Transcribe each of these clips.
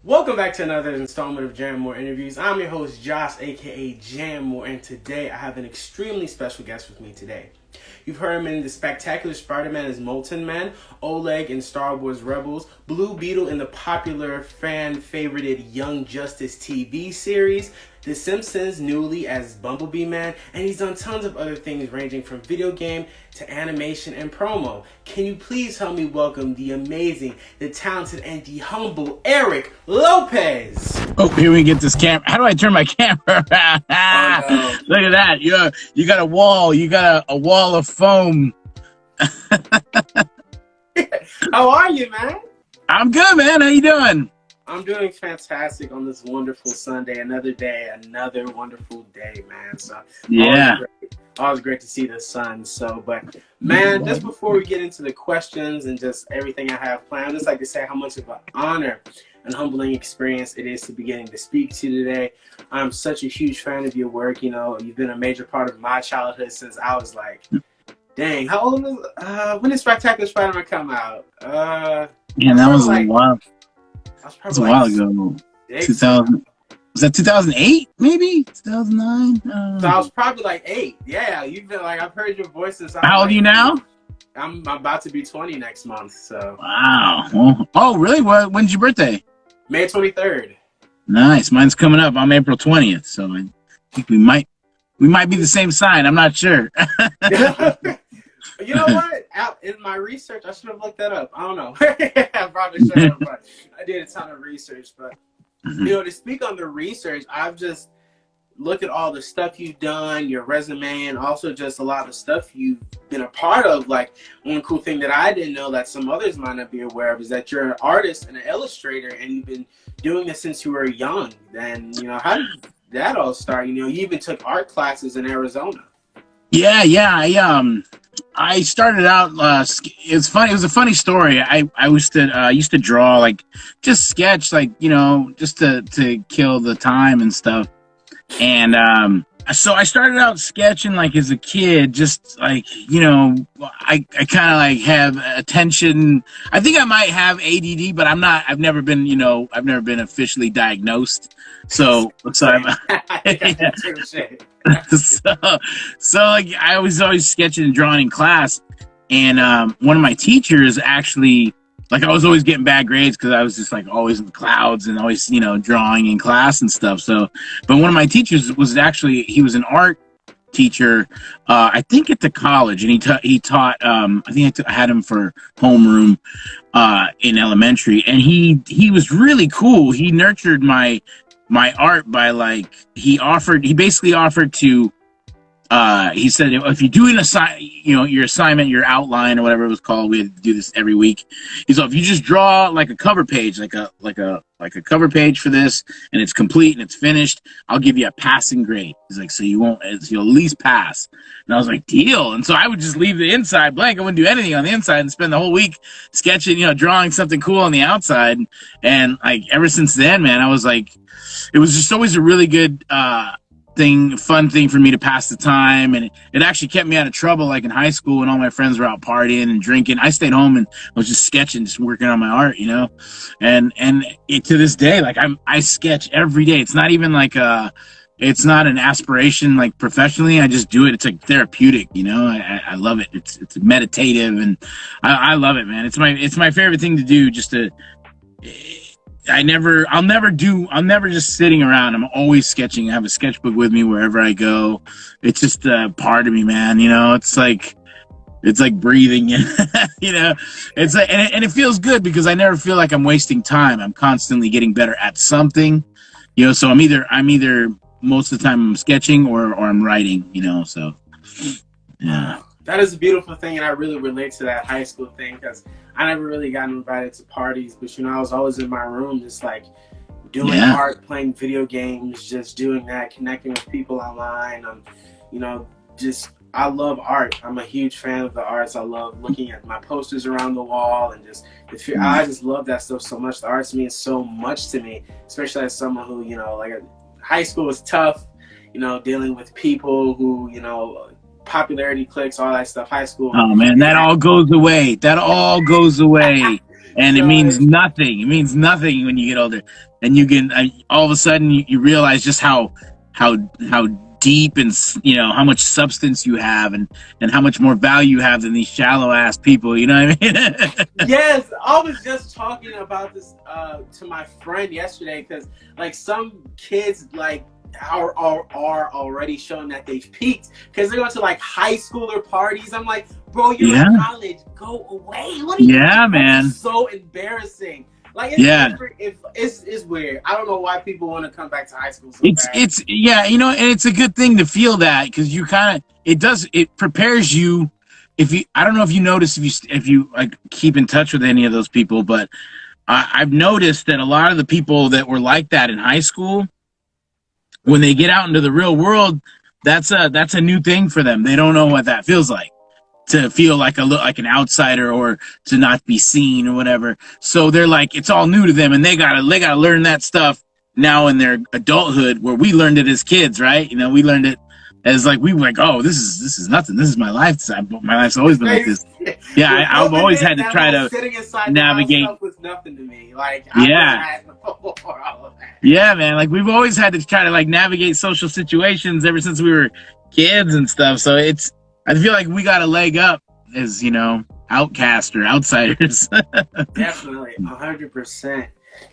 Welcome back to another installment of Jantmor interviews. I'm your host Josh, aka Jantmor, and today I have an extremely special guest with me today. You've heard him in the spectacular Spider-Man Is Molten Man, Oleg in Star Wars Rebels, Blue Beetle in the popular fan-favorited Young Justice TV series, The Simpsons newly as Bumblebee Man, and he's done tons of other things ranging from video game to animation and promo. Can you please help me welcome the amazing, the talented, and the humble Eric Lopez? Oh, here we get this camera. How do I turn my camera around? Oh, no. Look at that. You got a wall. You got a wall of foam. How are you, man? I'm good, man. How you doing? I'm doing fantastic on this wonderful Sunday. Another day, another wonderful day, man. So Yeah. always great to see the sun. So, but man, just before we get into the questions and just everything I have planned, I'd just like to say how much of an honor and humbling experience it is to be getting to speak to you today. I'm such a huge fan of your work. You know, you've been a major part of my childhood since I was like, dang, how old was when did Spectacular Spider-Man come out? Yeah, that was like, a while. That's a while ago. 2000. Was that 2008? Maybe 2009. So I was probably like 8. Yeah, you've been like, I've heard your voice since. How old are you now? I'm about to be 20 next month. So. Wow. Well, oh, really? When's your birthday? May 23rd. Nice. Mine's coming up. I'm April 20th. So I think we might be the same sign. I'm not sure. You know what? In my research, I should have looked that up. I don't know. I probably should have, but I did a ton of research. But you know, to speak on the research, I've just looked at all the stuff you've done, your resume, and also just a lot of stuff you've been a part of. Like, one cool thing that I didn't know that some others might not be aware of is that you're an artist and an illustrator, and you've been doing this since you were young. And you know, how did that all start? You know, you even took art classes in Arizona. Yeah. I started out. It's funny. It was a funny story. I used to draw, like, just sketch, like, you know, just to kill the time and stuff. And so I started out sketching, like, as a kid, just like, you know, I kind of like have attention. I think I might have ADD, but I'm not. I've never been officially diagnosed. So I'm. So like I was always sketching and drawing in class, and one of my teachers actually, like, I was always getting bad grades because I was just like always in the clouds and always, you know, drawing in class and stuff. So, but one of my teachers was actually, he was an art teacher, I think at the college, and he taught. I think I had him for homeroom in elementary, and he was really cool. He nurtured my art by, like, he basically offered to, he said, if you do your assignment, your outline or whatever it was called, we had to do this every week. He's like, if you just draw like a cover page, like a cover page for this, and it's complete and it's finished, I'll give you a passing grade. He's like, so you'll at least pass. And I was like, deal. And so I would just leave the inside blank. I wouldn't do anything on the inside and spend the whole week sketching, you know, drawing something cool on the outside. And like ever since then, man, I was like, it was just always a really good fun thing for me to pass the time, and it actually kept me out of trouble. Like in high school, when all my friends were out partying and drinking, I stayed home and I was just sketching, just working on my art, you know. And to this day, like I sketch every day. It's not even like it's not an aspiration like professionally. I just do it. It's like therapeutic, you know. I love it. It's meditative, and I love it, man. It's my favorite thing to do. Just to I'll never just sitting around. I'm always sketching. I have a sketchbook with me wherever I go. It's just a part of me, man. You know, it's like breathing, you know, it's like, and it feels good because I never feel like I'm wasting time. I'm constantly getting better at something, you know, so I'm either most of the time I'm sketching or I'm writing, you know, so yeah. That is a beautiful thing, and I really relate to that high school thing because I never really got invited to parties, but, you know, I was always in my room just like doing art, playing video games, just doing that, connecting with people online. You know, just I love art. I'm a huge fan of the arts. I love looking at my posters around the wall and just I just love that stuff so much. The arts means so much to me, especially as someone who, you know, like high school was tough, you know, dealing with people who, you know, popularity clicks, all that stuff. High school. Oh man, that all goes away. and it So means nothing. It means nothing when you get older, and you can all of a sudden you realize just how deep and how much substance you have, and how much more value you have than these shallow ass people. You know what I mean? yes, I was just talking about this to my friend yesterday because like some kids like are already showing that they've peaked because they're going to like high schooler parties. I'm like, bro, you're in college. Go away. What are you doing? Man. It's so embarrassing. Like, it's weird. I don't know why people want to come back to high school so bad. It's and it's a good thing to feel that because you kind of it prepares you. I don't know if you notice if you like keep in touch with any of those people, but I've noticed that a lot of the people that were like that in high school, when they get out into the real world, that's a new thing for them. They don't know what that feels like, to feel like an outsider or to not be seen or whatever. So they're like, it's all new to them, and they gotta learn that stuff now in their adulthood, where we learned it as kids, right? We learned it as like we were like, oh, this is nothing. This is my life. My life's always been like this. Yeah, I've always had to try to navigate. Was nothing to me. Like yeah, man. Like we've always had to try to like navigate social situations ever since we were kids and stuff. So I feel like we got a leg up as outcast or outsiders. Definitely, 100%.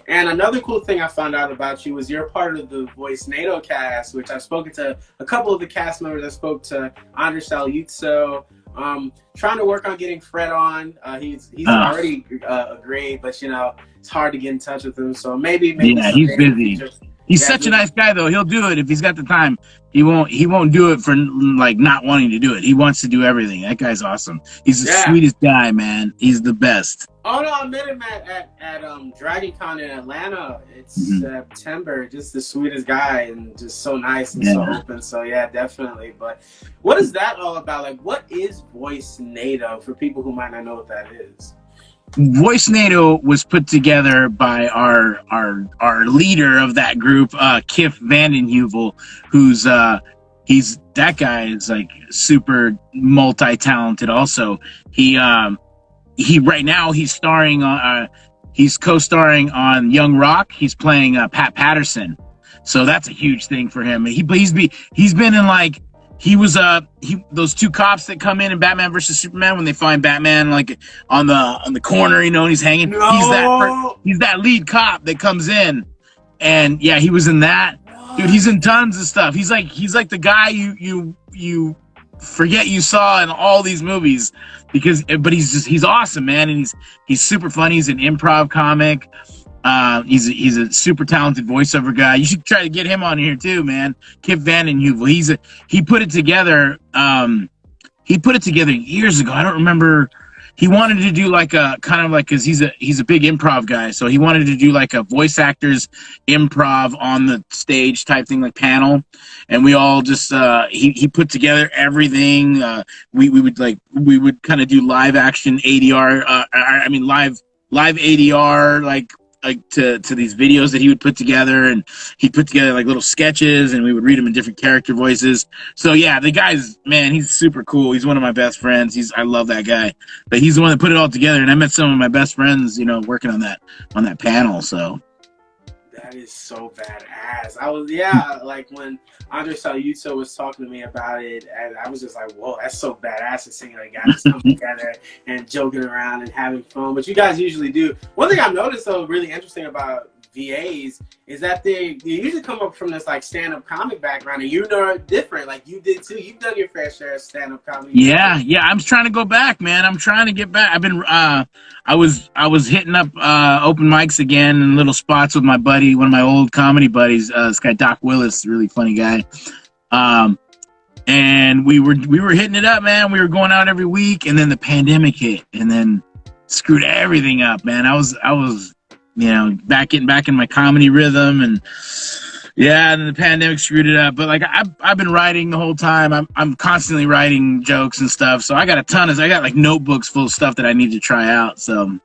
And another cool thing I found out about you was you're part of the Voicenado cast, which I've spoken to a couple of the cast members. I spoke to Untitled Chapter. Trying to work on getting Fred on. He's already agreed, but it's hard to get in touch with him. So maybe yeah, he's busy. He's such a nice guy, though. He'll do it if he's got the time. He won't do it for like not wanting to do it. He wants to do everything. That guy's awesome. He's the sweetest guy, man. He's the best. Oh no, I met him at Dragon Con in Atlanta. It's September. Just the sweetest guy and just so nice and so open. So yeah, definitely. But what is that all about? Like, what is Voicenado for people who might not know what that is? Voicenado was put together by our leader of that group, Kif Vandenheuvel, who's that guy is like super multi-talented. Also, he right now he's starring on he's co-starring on Young Rock. He's playing Pat Patterson, so that's a huge thing for him. He's been in like. He was those two cops that come in Batman versus Superman when they find Batman like on the corner, and he's hanging. No. He's that lead cop that comes in, and yeah, he was in that. Dude, he's in tons of stuff. He's like the guy you forget you saw in all these movies but he's awesome, man, and he's super funny. He's an improv comic. He's a super talented voiceover guy. You should try to get him on here too, man. Kip Vandenheuvel. He put it together. He put it together years ago. I don't remember. He wanted to do like a kind of like, cause he's a big improv guy. So he wanted to do like a voice actors improv on the stage type thing, like panel. And we all just, he put together everything. We would kind of do live action ADR, live ADR, like to these videos that he would put together, and he'd put together like little sketches, and we would read them in different character voices. So yeah, the guy's, man, he's super cool. He's one of my best friends. I love that guy, but he's the one that put it all together. And I met some of my best friends, working on that panel. So that is so badass. I was like when Andre Salyuto was talking to me about it, and I was just like, whoa, that's so badass to see like guys come together and joking around and having fun. But you guys usually do. One thing I've noticed though really interesting about VAs is that they usually come up from this like stand-up comic background, and you're different. Like you did too. You've done your fair share of stand-up comedy. Yeah. I'm trying to go back, man. I'm trying to get back. I've been I was hitting up open mics again in little spots with my buddy, one of my old comedy buddies, this guy Doc Willis, really funny guy. And we were hitting it up, man. We were going out every week, and then the pandemic hit and then screwed everything up, man. I was getting back in my comedy rhythm, and then the pandemic screwed it up. But like I've been writing the whole time. I'm constantly writing jokes and stuff. So I got like notebooks full of stuff that I need to try out. So,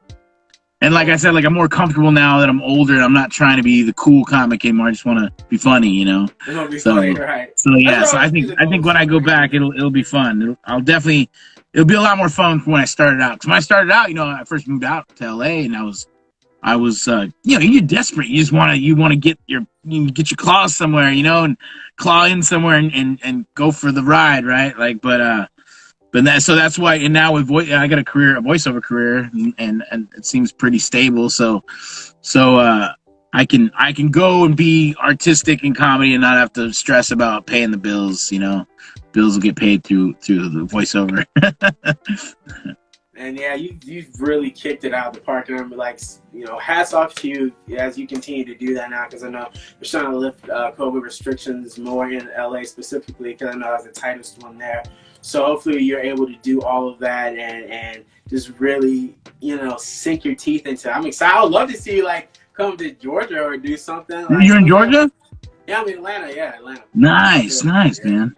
and like I said, like I'm more comfortable now that I'm older, and I'm not trying to be the cool comic anymore. I just want to be funny, Funny, right? So yeah. So I think when I go back, it'll be fun. it'll be a lot more fun from when I started out. Because when I started out, I first moved out to LA, and I was, you're desperate. You just want to get your claws somewhere, and claw in somewhere and go for the ride, right? Like, so that's why. And now with I got a voiceover career, and it seems pretty stable. So I can go and be artistic in comedy and not have to stress about paying the bills. Bills will get paid through the voiceover. And yeah, you've really kicked it out of the park, and I'm like, hats off to you as you continue to do that now, because I know they're trying to lift COVID restrictions more in LA specifically, because I know I was the tightest one there. So hopefully you're able to do all of that and just really, sink your teeth into it. I'm excited. I would love to see you come to Georgia or do something. You're in Georgia? Yeah, I'm in Atlanta. Yeah, Atlanta. Nice, man.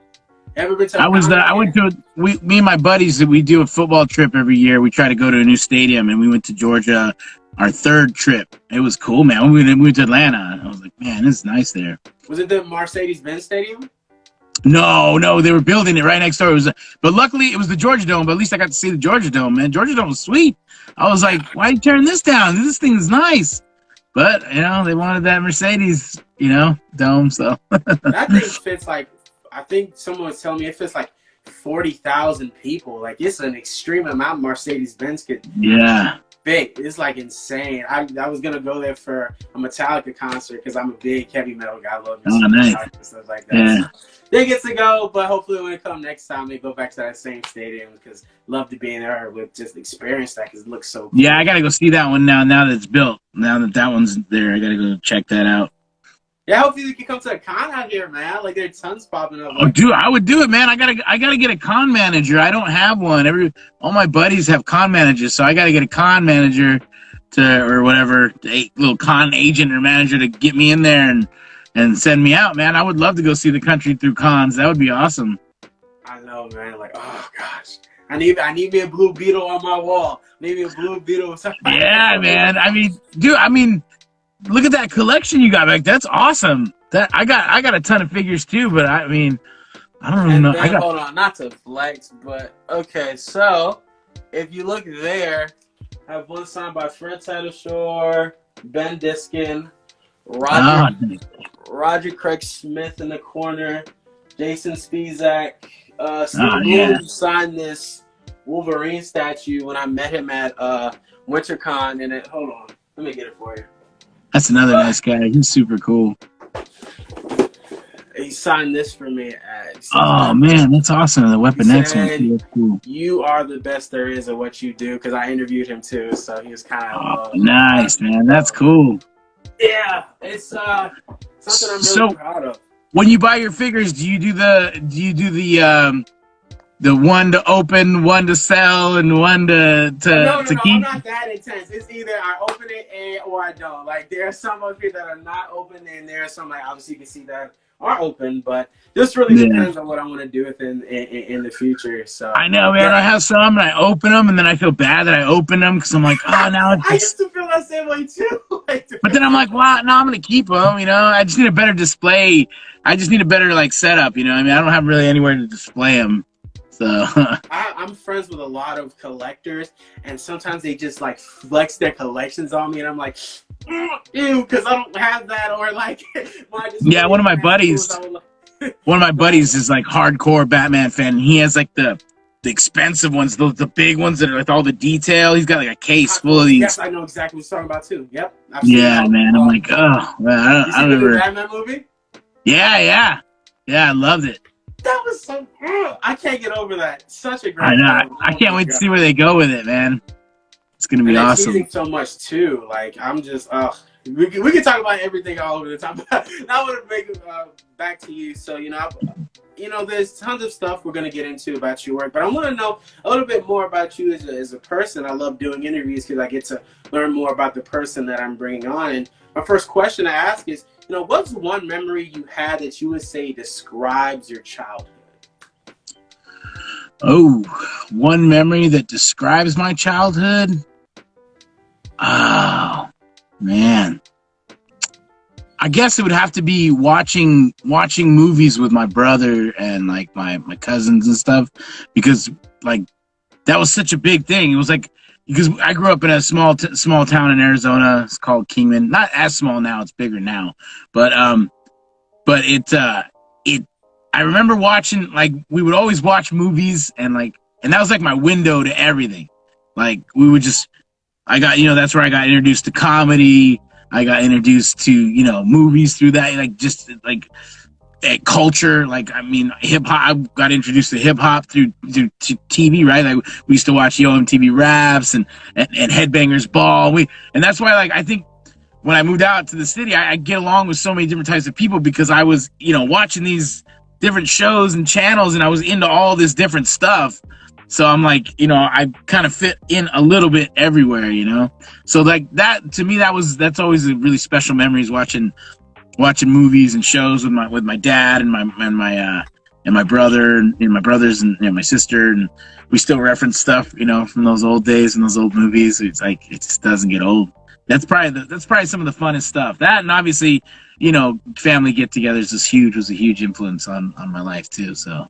Ever been to? I went to me and my buddies. We do a football trip every year. We try to go to a new stadium, and we went to Georgia. Our third trip. It was cool, man. We went to Atlanta. I was like, man, this is nice there. Was it the Mercedes-Benz Stadium? No, they were building it right next door. But luckily it was the Georgia Dome. But at least I got to see the Georgia Dome, man. Georgia Dome was sweet. I was like, why are you tearing this down? This thing is nice. But they wanted that Mercedes, dome. So that thing fits I think someone was telling me it fits 40,000 people. It's an extreme amount Mercedes-Benz could. Yeah. Big. It's insane. I was gonna go there for a Metallica concert because I'm a big heavy metal guy. I love nice. And stuff like that. Yeah. So they get to go, but hopefully when it comes next time, they go back to that same stadium, because love to be in there with just experience that, because it looks so cool. Yeah, I gotta go see that one now that it's built. Now that one's there, I gotta go check that out. Yeah, hopefully you can come to a con out here, man. There's tons popping up. Oh, dude, I would do it, man. I gotta get a con manager. I don't have one. All my buddies have con managers, so I gotta get a con manager or whatever, a little con agent or manager to get me in there and send me out, man. I would love to go see the country through cons. That would be awesome. I know, man. Oh gosh, I need me a blue Beetle on my wall. Maybe a blue Beetle. Yeah, man. Look at that collection you got back. That's awesome. That I got a ton of figures too, but I don't know. Hold on, not to flex, but okay. So if you look there, I have one signed by Fred Tatasciore, Ben Diskin, Roger Craig Smith in the corner, Jason Spizak, Steve Williams signed this Wolverine statue when I met him at WinterCon, and hold on, let me get it for you. That's another nice guy. He's super cool. He signed this for me. Oh, man, that's awesome. The Weapon X one. That's cool. You are the best there is at what you do, because I interviewed him too, so he was kind of... nice, man. That's cool. Yeah, it's something I'm really proud of. When you buy your figures, do you do the one to open, one to sell, and one to keep? No, I'm not that intense. It's either I open it or I don't. There are some of you that are not open, and there are some, obviously you can see that are open, but this really depends on what I want to do with in the future. So I know, man. I have some, and I open them, and then I feel bad that I open them, because I'm like, oh, now it's... I used to feel that same way too. But then I'm like, well, no, I'm gonna keep them. I just need a better display. I just need a better setup. I don't have really anywhere to display them. So I'm friends with a lot of collectors, and sometimes they just flex their collections on me, and I'm like, ew, because I don't have that, or yeah, one of my buddies is hardcore Batman fan. And he has the expensive ones, the big ones that are with all the detail. He's got a case full of these. Yes, I know exactly what you're talking about too. Yep. Yeah, man. I'm like, oh, man, I don't remember. The Batman movie? Yeah, I loved it. That was so cool. I can't get over that. Such a great I know. I can't wait to see where they go with it, man. It's gonna be awesome. Teasing so much too. I'm just we can talk about everything all over the time. But now I want to make it back to you. So there's tons of stuff we're gonna get into about your work, but I want to know a little bit more about you as a person. I love doing interviews because I get to learn more about the person that I'm bringing on. And my first question I ask is, what's one memory you had that you would say describes your childhood? Oh, one memory that describes my childhood? Oh, man. I guess it would have to be watching movies with my brother and my cousins and stuff, because that was such a big thing. It was like, because I grew up in a small town in Arizona. It's called Kingman. Not as small now; it's bigger now. But I remember watching, like, we would always watch movies, and that was like my window to everything. Like, I got, that's where I got introduced to comedy. I got introduced to, movies through that, like, just like culture. Like, I mean, hip hop. I got introduced to hip hop through TV, right? Like, we used to watch MTV Raps and Headbangers Ball. And that's why, like, I think when I moved out to the city, I get along with so many different types of people, because I was, watching these different shows and channels, and I was into all this different stuff. So I'm like, I kind of fit in a little bit everywhere, So like that, to me, that's always a really special memories, watching movies and shows with my dad and my brother and my brothers and my sister, and we still reference stuff, from those old days and those old movies. It's like, it just doesn't get old. That's probably some of the funnest stuff. That, and obviously, family get-togethers was a huge influence on my life too. So,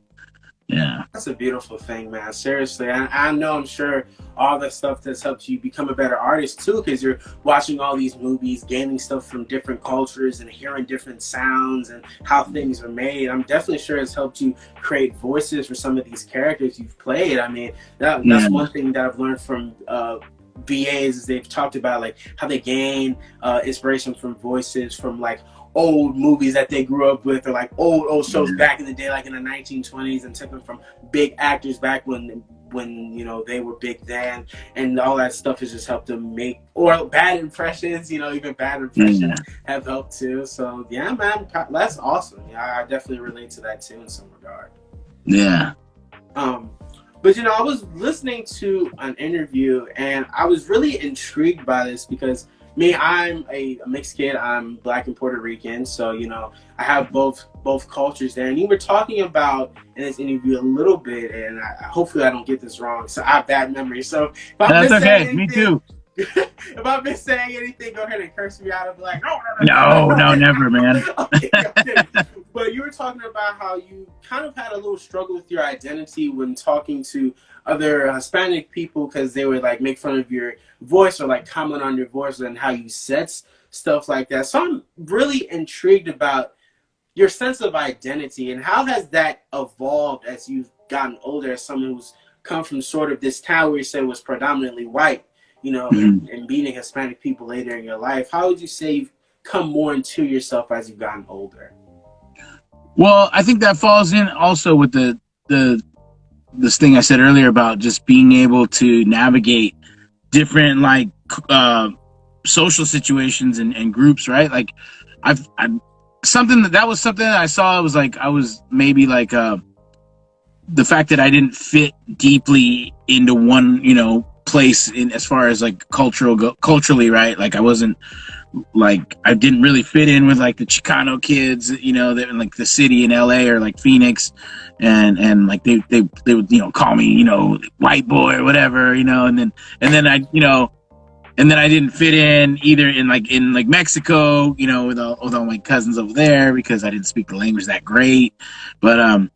yeah. That's a beautiful thing, man. Seriously, I know, I'm sure all that stuff that's helped you become a better artist too, because you're watching all these movies, gaining stuff from different cultures and hearing different sounds and how things are made. I'm definitely sure it's helped you create voices for some of these characters you've played. I mean, that's one thing that I've learned from BAs, is they've talked about like how they gain inspiration from voices from like old movies that they grew up with, or like old shows back in the day, like in the 1920s, and took them from big actors back when they were big then, and all that stuff has just helped them make, or bad impressions, even bad impressions have helped too. So yeah, man, that's awesome. Yeah, I definitely relate to that too in some regard. Yeah. But I was listening to an interview, and I was really intrigued by this, because me, I'm a mixed kid. I'm Black and Puerto Rican, so I have both cultures there. And you were talking about in this interview a little bit, and hopefully I don't get this wrong. So I have bad memory. So if that's okay. Me too. If I've been saying anything, go ahead and curse me out. I'll be like, no, never, man. Okay. But you were talking about how you kind of had a little struggle with your identity when talking to other Hispanic people, because they would like make fun of your voice or like comment on your voice and how you said stuff like that. So I'm really intrigued about your sense of identity, and how has that evolved as you've gotten older, as someone who's come from sort of this town where you said was predominantly white, and meeting Hispanic people later in your life. How would you say you've come more into yourself as you've gotten older? Well, I think that falls in also with this thing I said earlier about just being able to navigate different social situations and groups, right? Like I've something that was something that I saw. It was like I was maybe like the fact that I didn't fit deeply into one place in as far as like culturally, right? Like I wasn't, like, I didn't really fit in with like the Chicano kids, that in like the city in LA or like Phoenix, and like they would call me white boy or whatever, and then I didn't fit in either in Mexico, with all my cousins over there, because I didn't speak the language that great. But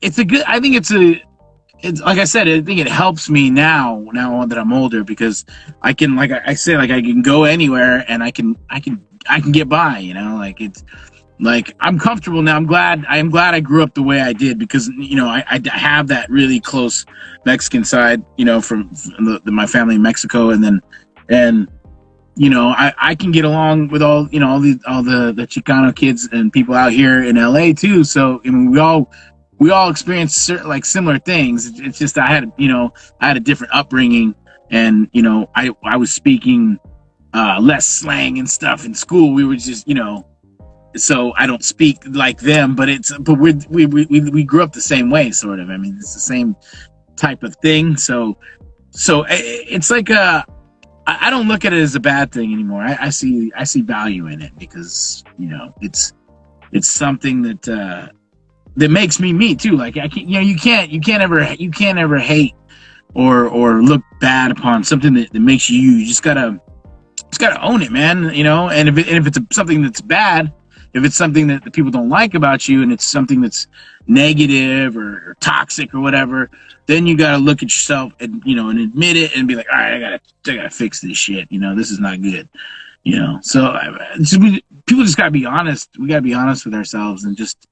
it's I think it's like I said, I think it helps me now that I'm older, because I can, like I said, like I can go anywhere and I can get by, like it's like I'm comfortable now. I'm glad I grew up the way I did, because I have that really close Mexican side, from my family in Mexico, and I can get along with all the Chicano kids and people out here in LA too. So I mean, we all experience certain, similar things. It's just I had a different upbringing, and I was speaking less slang and stuff in school. We were just so I don't speak like them, but we grew up the same way, sort of. I mean, it's the same type of thing. So it's like I don't look at it as a bad thing anymore. I see value in it, because it's something that makes me too. Like I can't, you can't ever hate or look bad upon something that makes you. You just gotta own it, man. And if it's something that's bad, if it's something that the people don't like about you, and it's something that's negative or toxic or whatever, then you got to look at yourself and, you know, and admit it and be like, all right, I gotta fix this shit. You know, this is not good. You know, so people just gotta be honest. We gotta be honest with ourselves and just,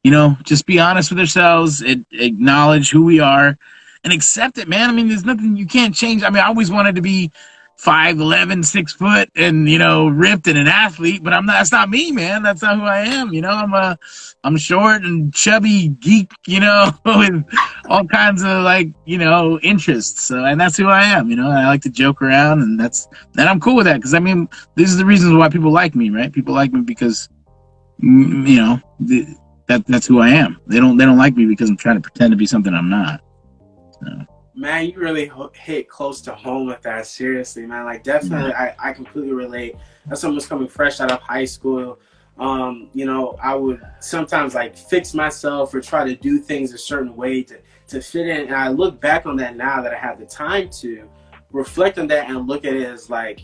you know, just be honest with ourselves, acknowledge who we are, and accept it, man. I mean, there's nothing you can't change. I mean, I always wanted to be 5'11", 6 foot, and, you know, ripped and an athlete, but I'm not. That's not me, man. That's not who I am. You know, I'm short and chubby geek, you know, with all kinds of, like, you know, interests. And that's who I am. You know, I like to joke around, and I'm cool with that, because I mean, these are the reasons why people like me, right? People like me because, you know, that's who I am. They don't like me because I'm trying to pretend to be something I'm not. So. Man, you really hit close to home with that. Seriously, man. Like, definitely, I completely relate. As someone who's coming fresh out of high school, you know, I would sometimes, like, fix myself or try to do things a certain way to fit in. And I look back on that now that I have the time to reflect on that and look at it as, like,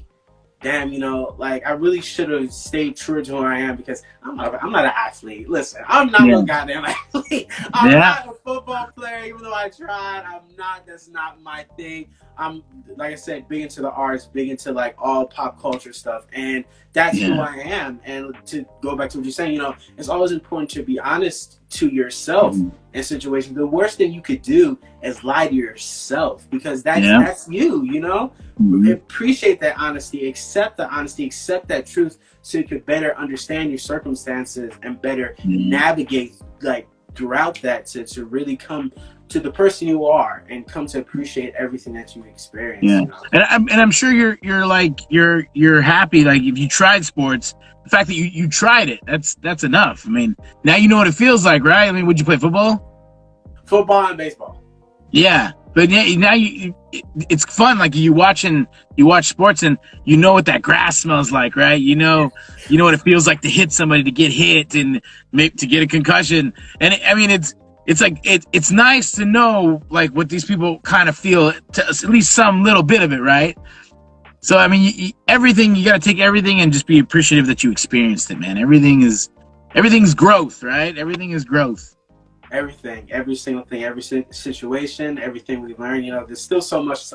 damn, you know, like, I really should have stayed true to who I am, because I'm not an athlete. Listen, I'm not a goddamn athlete. I'm not a football player, even though I tried. That's not my thing. I'm, like I said, big into the arts, big into, like, all pop culture stuff, and that's who I am. And to go back to what you're saying, you know, it's always important to be honest to yourself in situations. The worst thing you could do is lie to yourself, because that's you know? Appreciate that honesty, accept the honesty, accept that truth, so you could better understand your circumstances and better navigate, like, throughout that to really come to the person you are and come to appreciate everything that you experience. You know? And I'm sure you're happy, like, if you tried sports, the fact that you tried it, that's enough. I mean, now you know what it feels like, right? I mean, would you play football? Football and baseball. Yeah. But now it's fun. Like, you watch sports, and you know what that grass smells like, right? You know what it feels like to hit somebody, to get hit, and to get a concussion. And I mean, it's like it's nice to know, like, what these people kind of feel, to at least some little bit of it, right? So I mean, everything, you got to take everything and just be appreciative that you experienced it, man. Everything's growth, right? Everything is growth. Everything, every single thing, every situation, everything we learn, you know, there's still so much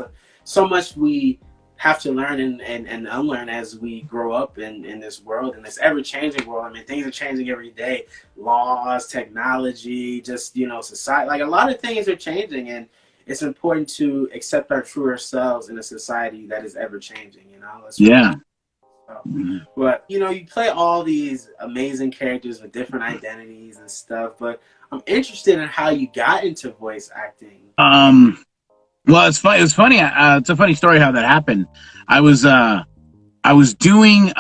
we have to learn and unlearn as we grow up in this world, in this ever-changing world. I mean, things are changing every day. Laws, technology, just, you know, society, like, a lot of things are changing, and it's important to accept our truer selves in a society that is ever-changing, you know? But, you know, you play all these amazing characters with different identities and stuff, but I'm interested in how you got into voice acting. Well, it's funny. It's a funny story how that happened. I was doing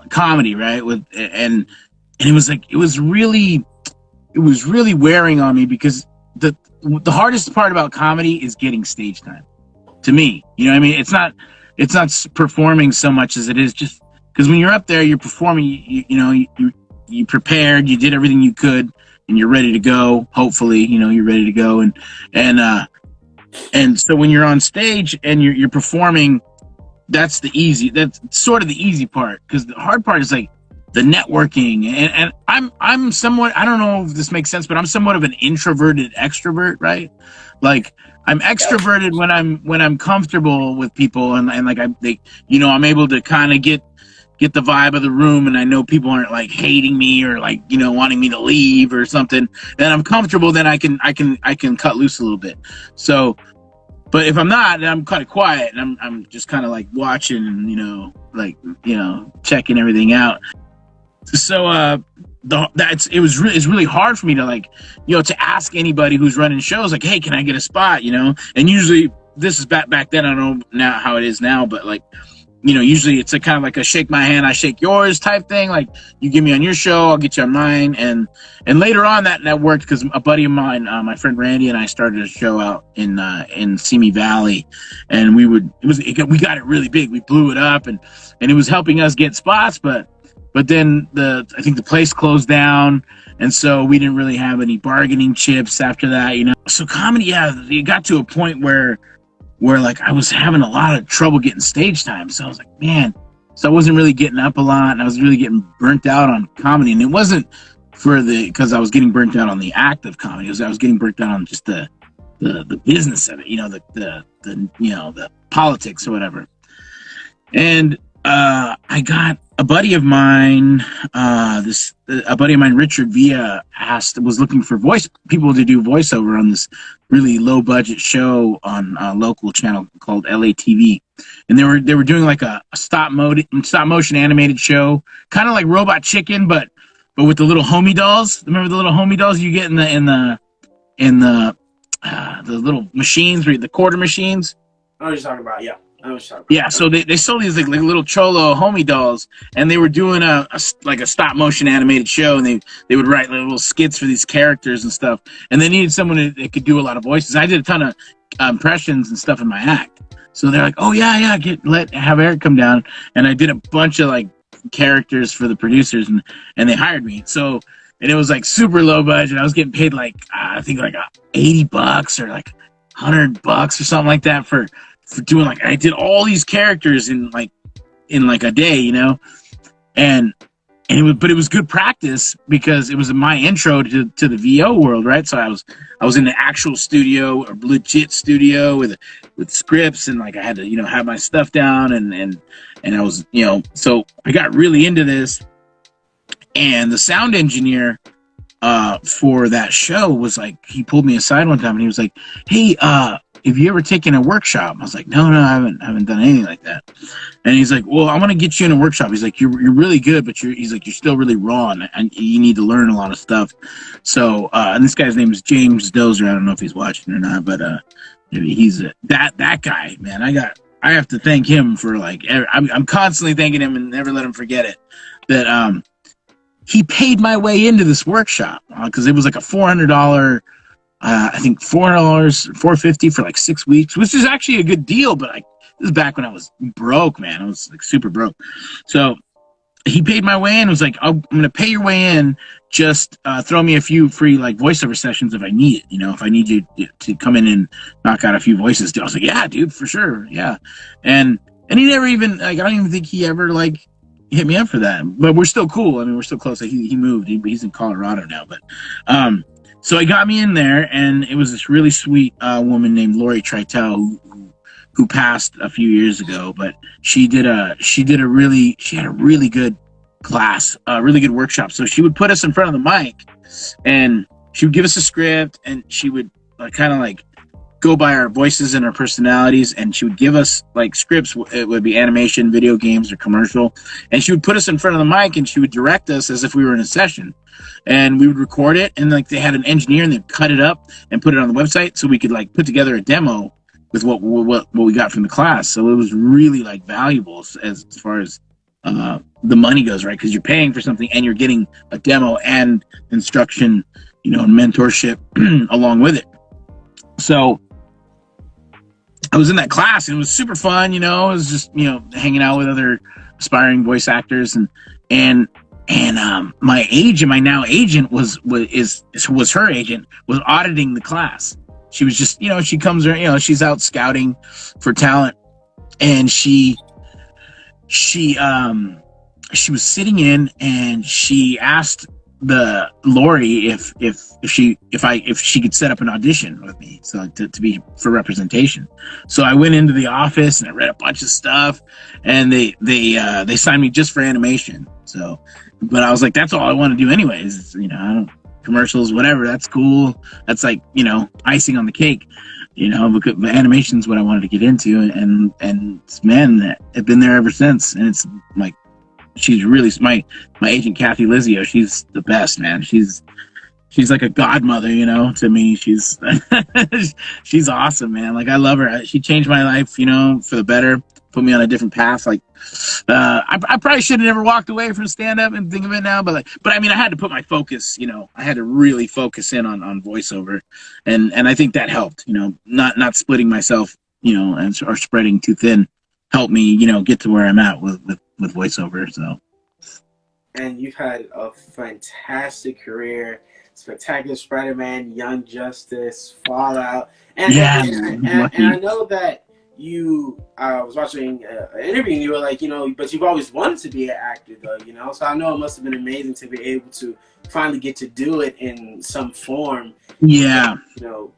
comedy, right? And it was really wearing on me, because the hardest part about comedy is getting stage time. To me, you know what I mean? It's not performing so much as it is just because when you're up there, you're performing. You prepared, you did everything you could, and you're ready to go. Hopefully, you know, you're ready to go. And so when you're on stage and you're performing, that's sort of the easy part, because the hard part is, like, the networking. And I'm somewhat, I don't know if this makes sense, but I'm somewhat of an introverted extrovert, right? Like, I'm extroverted when I'm comfortable with people, and like, I'm able to kind of get the vibe of the room, and I know people aren't, like, hating me or, like, you know, wanting me to leave or something. Then I'm comfortable. Then I can cut loose a little bit. So, but if I'm not, then I'm kind of quiet, and I'm just kind of, like, watching and, you know, like, you know, checking everything out. So it's really hard for me to, like, you know, to ask anybody who's running shows, like, hey, can I get a spot, you know? And usually, this is back then, I don't know now how it is now, but, like, you know, usually it's a kind of like a shake my hand, I shake yours type thing. Like, you get me on your show, I'll get you on mine. And later on that worked, because a buddy of mine, my friend Randy, and I started a show out in Simi Valley, and we got it really big. We blew it up, and it was helping us get spots, but then I think the place closed down, and so we didn't really have any bargaining chips after that, you know. So comedy, it got to a point where like I was having a lot of trouble getting stage time. So I was like, man, So I wasn't really getting up a lot, and I was really getting burnt out on comedy. And it wasn't because I was getting burnt out on the act of comedy. I was getting burnt out on just the business of it, the politics or whatever. And I got a buddy of mine, Richard Villa, was looking for people to do voiceover on this really low budget show on a local channel called LATV, and they were doing like a stop motion animated show, kind of like Robot Chicken, but with the little homie dolls. Remember the little homie dolls you get in the little machines, the quarter machines? I know what you're talking about, yeah. Yeah, so they sold these like little cholo homie dolls, and they were doing a stop motion animated show, and they would write little skits for these characters and stuff, and they needed someone that could do a lot of voices. I did a ton of impressions and stuff in my act, so they're like, oh yeah, have Eric come down, and I did a bunch of like characters for the producers, and they hired me. So, and it was like super low budget. I was getting paid like I think like $80 or like $100 or something like that for doing like, I did all these characters in like a day, and it was good practice because it was my intro to the VO world, right? So I was in an actual studio, a legit studio with scripts, and like I had to have my stuff down, and I was so I got really into this, and the sound engineer for that show was like, he pulled me aside one time and he was like, hey, have you ever taken a workshop? I was like, no, I haven't done anything like that. And he's like, well, I want to get you in a workshop. He's like, you're really good, but you're still really raw, and you need to learn a lot of stuff. So, and this guy's name is James Dozer. I don't know if he's watching or not, but he's that guy, man. I have to thank him for like, I'm constantly thanking him and never let him forget it. That he paid my way into this workshop because it was like a $400. I think $450 for like 6 weeks, which is actually a good deal. But like, this is back when I was broke, man. I was like super broke. So he paid my way in and was like, I'm going to pay your way in. Just throw me a few free like voiceover sessions if I need it. If I need you to come in and knock out a few voices. I was like, yeah, dude, for sure. Yeah. And he never even, like, I don't even think he ever like hit me up for that. But we're still cool. I mean, we're still close. Like, he moved. He's in Colorado now. But so he got me in there, and it was this really sweet woman named Lori Tritel who passed a few years ago. But she had a really good class, a really good workshop. So she would put us in front of the mic, and she would give us a script, and she would kind of like go by our voices and our personalities, and she would give us like scripts. It would be animation, video games, or commercial, and she would put us in front of the mic, and she would direct us as if we were in a session, and we would record it, and like they had an engineer, and they'd cut it up and put it on the website so we could like put together a demo with what we got from the class. So it was really like valuable as far as the money goes, right? Because you're paying for something and you're getting a demo and instruction, and mentorship along with it. So I was in that class, and it was super fun. It was just hanging out with other aspiring voice actors, and my agent, my now agent, was her agent, was auditing the class. She was just she comes around, she's out scouting for talent, and she was sitting in, and she asked the Lori if she could set up an audition with me, so to be for representation. So I went into the office and I read a bunch of stuff, and they signed me just for animation. So, but I was like, that's all I want to do anyways. I don't, commercials, whatever. That's cool. That's like icing on the cake. Because animation's what I wanted to get into, and man, I've been there ever since. And it's like, she's really my agent, Kathy Lizio. She's the best, man. She's like a godmother, to me. She's she's awesome, man. Like, I love her. She changed my life, for the better. Put me on a different path. Like, I probably should have never walked away from stand up and think of it now, but I mean, I had to put my focus. I had to really focus in on voiceover, and I think that helped. Not splitting myself, or spreading too thin, helped me, get to where I'm at with voiceover. So, and you've had a fantastic career. Spectacular Spider-Man, Young Justice, Fallout, and I know that I was watching an interview, and you were like, but you've always wanted to be an actor, though. So I know it must have been amazing to be able to finally get to do it in some form. Yeah. And,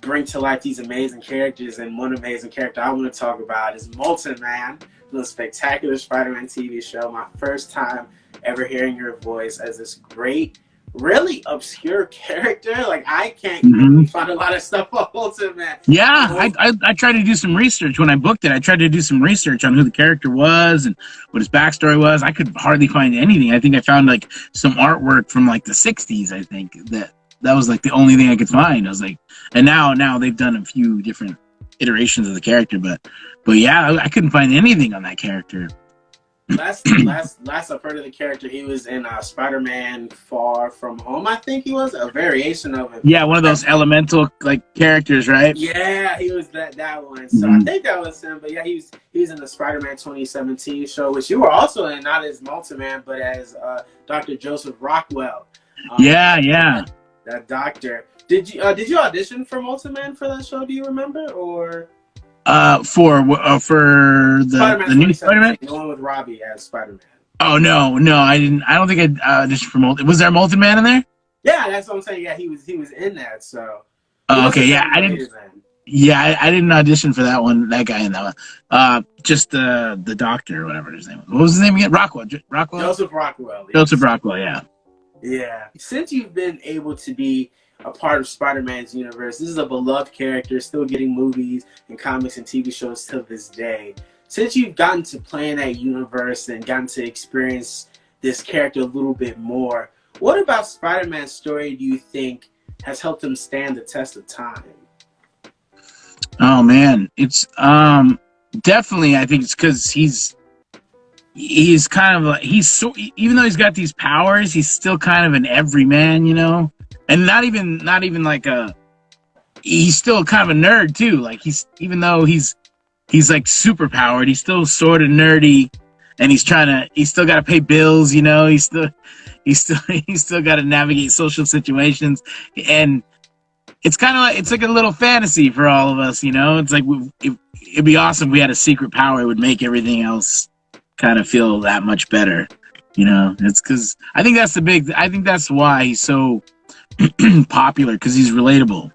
bring to life these amazing characters. And one amazing character I want to talk about is Molten Man, the spectacular Spider-Man TV show. My first time ever hearing your voice as this great, really obscure character. Like, I can't really find a lot of stuff on Molten Man. Yeah, I tried to do some research when I booked it. I tried to do some research on who the character was and what his backstory was. I could hardly find anything. I think I found like some artwork from like the 60s. I think that was like the only thing I could find. I was like, and now they've done a few different iterations of the character, but yeah, I couldn't find anything on that character. Last I've heard of the character, he was in Spider-Man Far From Home. I think he was a variation of him. Yeah, one of those elemental like characters, right? Yeah, he was that one. So I think that was him. But yeah, he was in the Spider-Man 2017 show, which you were also in, not as Molten Man, but as Dr. Joseph Rockwell. Yeah. That doctor. Did you audition for Molten Man for that show? Do you remember, or? For the new Spider-Man, the one with Robbie as Spider-Man. Oh no, I didn't. I don't think I auditioned for Molten. Was there a Molten Man in there? Yeah, that's what I'm saying. Yeah, he was in that. So. Okay, yeah, I didn't. Yeah, I didn't audition for that one. That guy in that one. Just the doctor or whatever his name was. What was his name again? Rockwell. Joseph Rockwell. Yes. Joseph Rockwell. Yeah. Yeah. Since you've been able to be a part of Spider-Man's universe, this is a beloved character, still getting movies and comics and TV shows till this day. Since you've gotten to play in that universe and gotten to experience this character a little bit more, what about Spider-Man's story do you think has helped him stand the test of time? Oh man, it's definitely. I think it's because he's kind of like, even though he's got these powers, he's still kind of an everyman, and not even like he's still kind of a nerd too. Like even though he's like super powered, he's still sort of nerdy, and he's still got to pay bills, he's still got to navigate social situations, and it's kind of like, it's like a little fantasy for all of us, It's like it'd be awesome if we had a secret power. It would make everything else kind of feel that much better, It's because I think that's why he's so popular, because he's relatable.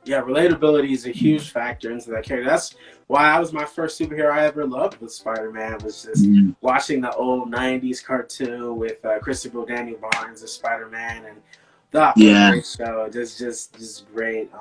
Yeah, relatability is a huge factor into that character. That's why I was my first superhero I ever loved with Spider-Man, was just watching the old 90s cartoon with Christopher Daniel Barnes as Spider-Man, and the great show. Just great.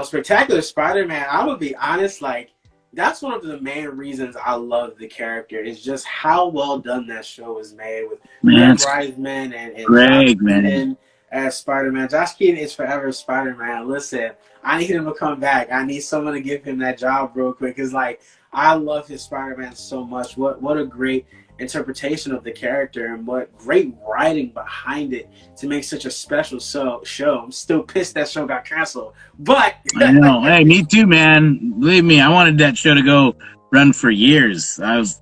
Spectacular Spider-Man, I'm gonna be honest, like, that's one of the main reasons I love the character, is just how well done that show was made with Weissman and Greg, man, as Spider-Man. Josh Keaton is forever Spider-Man. Listen, I need him to come back. I need someone to give him that job real quick, because like, I love his Spider-Man so much. What a great interpretation of the character, and what great writing behind it to make such a special show. I'm still pissed that show got canceled, but I know. Hey, me too, man. Believe me, I wanted that show to go run for years. I was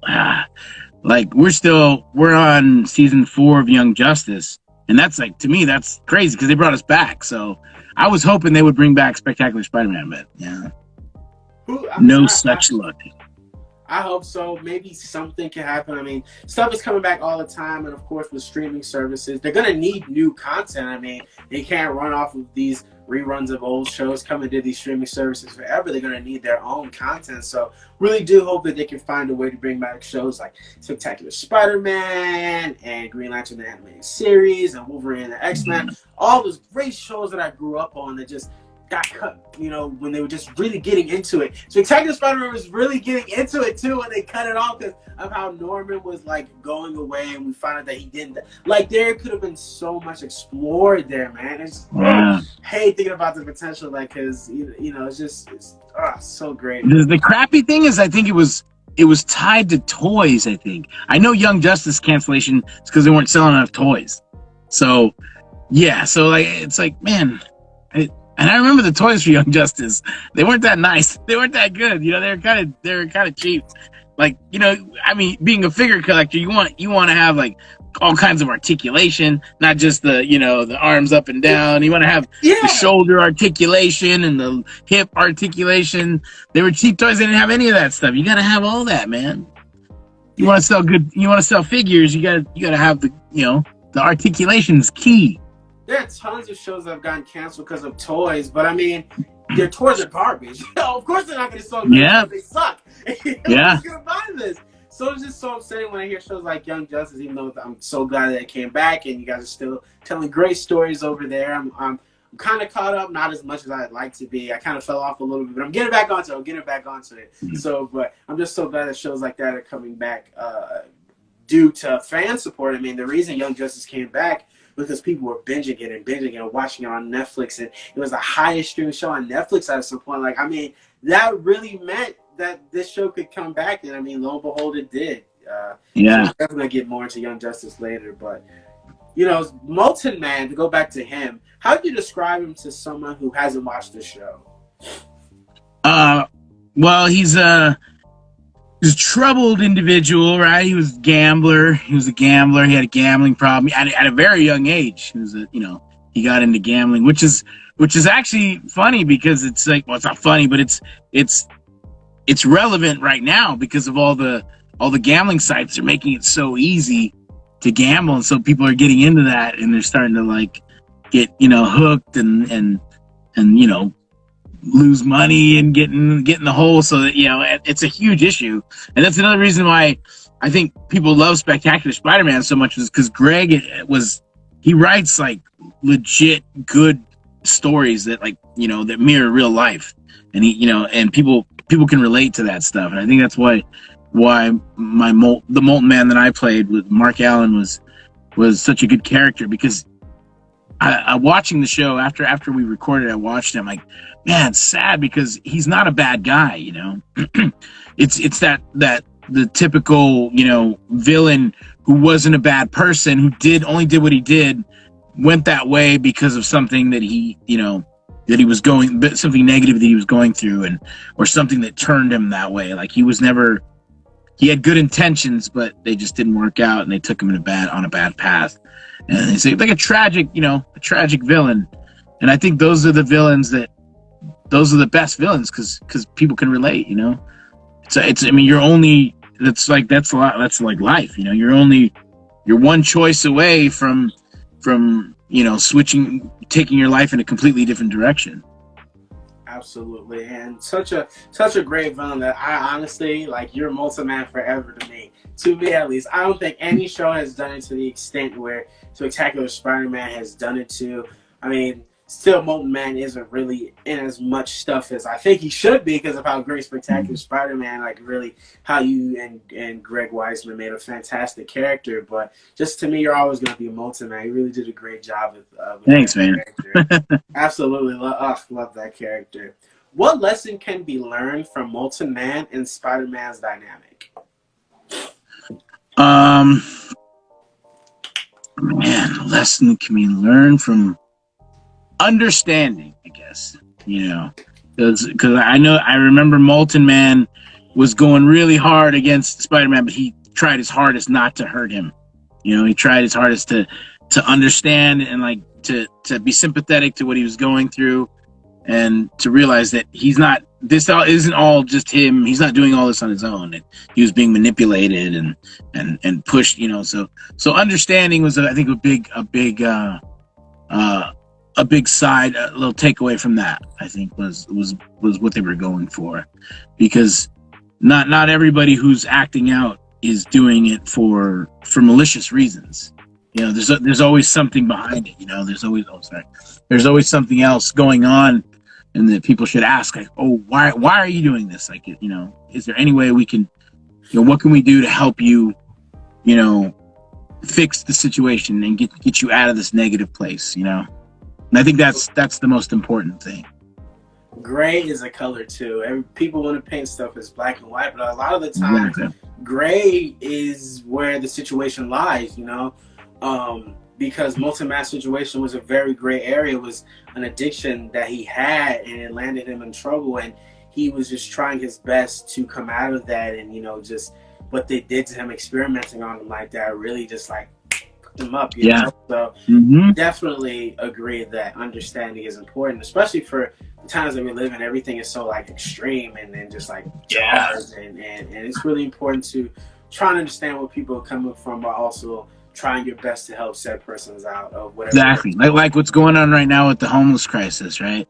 like, we're on season 4 of Young Justice, and that's like, to me, that's crazy because they brought us back. So I was hoping they would bring back Spectacular Spider-Man, but yeah, no such luck. I hope so. Maybe something can happen. I mean, stuff is coming back all the time, and of course with streaming services, they're going to need new content. I mean, they can't run off of these reruns of old shows coming to these streaming services forever. They're going to need their own content. So really do hope that they can find a way to bring back shows like Spectacular Spider-Man and Green Lantern the Animated Series and Wolverine and the X-Men. All those great shows that I grew up on that just got cut, when they were just really getting into it. Spectacular Spider-Man was really getting into it too, and they cut it off because of how Norman was like going away, and we found out that he didn't. Like, there could have been so much explored there, man. It's hate thinking about the potential, like, because it's so great. The crappy thing is, I think it was tied to toys. I think I know Young Justice cancellation is because they weren't selling enough toys. So yeah, so like, it's like, man. And I remember the toys for Young Justice. They weren't that nice. They weren't that good. They were kind of cheap. like, I mean, being a figure collector, you want to have like all kinds of articulation, not just the the arms up and down. You want to have the shoulder articulation and the hip articulation. They were cheap toys; they didn't have any of that stuff. You got to have all that, man. You want to sell good. You want to sell figures. You got to have the the articulation's key. There are tons of shows that have gotten canceled because of toys, but I mean, their toys are garbage. Of course, they're not going to sell good because they suck. Who's going to buy this? So it's just so upsetting when I hear shows like Young Justice, even though I'm so glad that it came back and you guys are still telling great stories over there. I'm kind of caught up, not as much as I'd like to be. I kind of fell off a little bit, but I'm getting back onto it. So, but I'm just so glad that shows like that are coming back due to fan support. I mean, the reason Young Justice came back because people were binging it and watching it on Netflix, and it was the highest streaming show on Netflix at some point. Like, I mean, that really meant that this show could come back, and I mean, lo and behold, it did. So we're definitely gonna get more into Young Justice later, but Molten Man, to go back to him, how do you describe him to someone who hasn't watched the show? Well, he's a troubled individual, right? He was a gambler. He had a gambling problem at a very young age. He was he got into gambling, which is actually funny because it's like, well, it's not funny, but it's relevant right now because of all the gambling sites are making it so easy to gamble, and so people are getting into that, and they're starting to like get hooked and lose money and get in the hole. So that it's a huge issue, and that's another reason why I think people love Spectacular Spider-Man so much, is because Greg he writes like legit good stories that that mirror real life, and and people can relate to that stuff, and I think that's why the Molten Man that I played with Mark Allen was such a good character, because I watching the show after we recorded, I watched him like, man, it's sad because he's not a bad guy, it's that the typical villain who wasn't a bad person, who only did what he did, went that way because of something that he that he was something negative that he was going through, or something that turned him that way. Like he had good intentions, but they just didn't work out, and they took him on a bad path. And they say like a tragic villain. And I think those are the best villains because people can relate. It's I mean, that's like life. You're one choice away from taking your life in a completely different direction. Absolutely, and such a great villain that I honestly like. You're Molten Man forever to me at least. I don't think any show has done it to the extent where Spectacular Spider-Man has done it to. I mean, still Molten Man isn't really in as much stuff as I think he should be because of how great Spectacular Spider-Man, like really how you and Greg Weissman made a fantastic character. But just to me, you're always going to be a Molten Man. You really did a great job with Thanks, man. Absolutely, love that character. What lesson can be learned from Molten Man and Spider-Man's dynamic? Man, lesson can be learned from understanding, I guess, because I remember Molten Man was going really hard against Spider-Man, but he tried his hardest not to hurt him. He tried his hardest to understand and like to be sympathetic to what he was going through, and to realize that this isn't all just him. He's not doing all this on his own. And he was being manipulated and pushed. So understanding was, I think, a big side, a little takeaway from that, I think, was what they were going for, because not everybody who's acting out is doing it for malicious reasons. There's always something behind it. There's always something else going on, and that people should ask, like, oh, why are you doing this? Like, is there any way we can, what can we do to help you, fix the situation and get you out of this negative place, And I think that's the most important thing. Gray is a color too. People want to paint stuff as black and white, but a lot of the time, gray is where the situation lies. Because Molten Man's situation was a very gray area. It was an addiction that he had, and it landed him in trouble. And he was just trying his best to come out of that, and just what they did to him, experimenting on him like that, really just like put him up. You know? So definitely agree that understanding is important, especially for the times that we live in. Everything is so like extreme and then just like jars, and it's really important to try and understand where people are coming from, but also trying your best to help said persons out of whatever. Exactly. Like what's going on right now with the homeless crisis, right?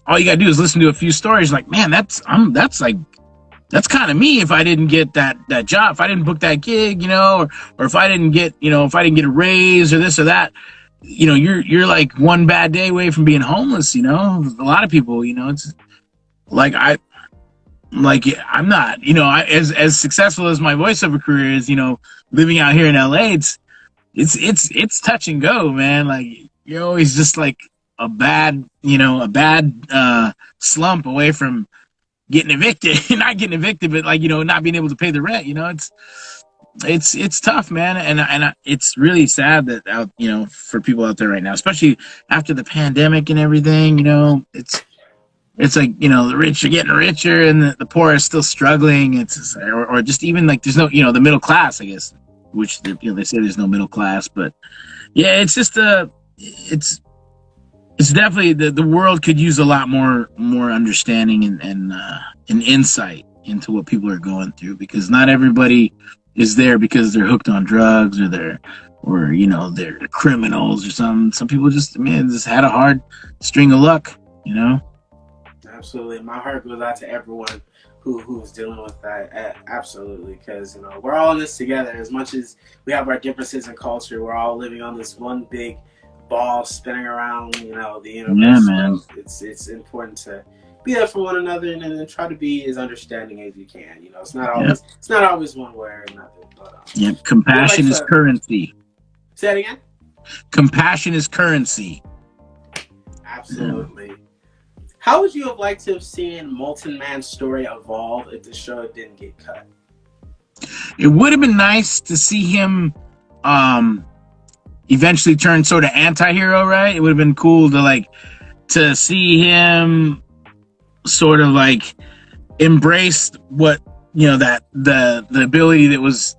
All you gotta do is listen to a few stories. Like, man, that's kind of me. If I didn't get that job, if I didn't book that gig, or if I didn't get, a raise or this or that, you're like one bad day away from being homeless. A lot of people, it's like I'm not, as successful as my voiceover career is, living out here in LA, it's touch and go, man. Like, you're always just like a bad slump away from getting evicted. Not getting evicted, but like, not being able to pay the rent. It's tough, man. And it's really sad that for people out there right now, especially after the pandemic and everything, it's like, the rich are getting richer and the poor are still struggling. It's just, or just even like there's no, the middle class, I guess, which they say there's no middle class, but yeah, it's just it's definitely the world could use a lot more understanding and insight into what people are going through, because not everybody is there because they're hooked on drugs or they're criminals or something. Some people just had a hard string of luck, Absolutely. My heart goes out to everyone who's dealing with that. Absolutely. Because, we're all in this together. As much as we have our differences in culture, we're all living on this one big ball spinning around, the universe. Yeah, man. So it's important to be there for one another and then try to be as understanding as you can. It's not always one way or another. But, compassion is currency. Say that again? Compassion is currency. Absolutely. Yeah. How would you have liked to have seen Molten Man's story evolve if the show didn't get cut? It would have been nice to see him eventually turn sort of anti-hero, right? It would have been cool to see him sort of like embrace what that the ability that was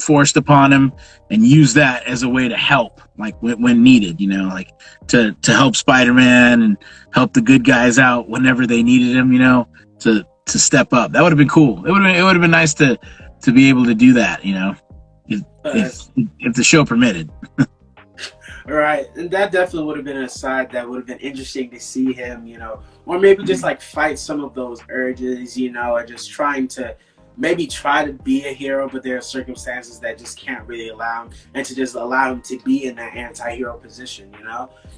forced upon him, and use that as a way to help, like when needed, like to help Spider-Man and help the good guys out whenever they needed him, to step up. That would have been cool. It would have been nice to be able to do that, if the show permitted. Right, and that definitely would have been a side that would have been interesting to see him, or maybe just like fight some of those urges, or just try to be a hero, but there are circumstances that just can't really allow him, and to just allow him to be in that anti-hero position,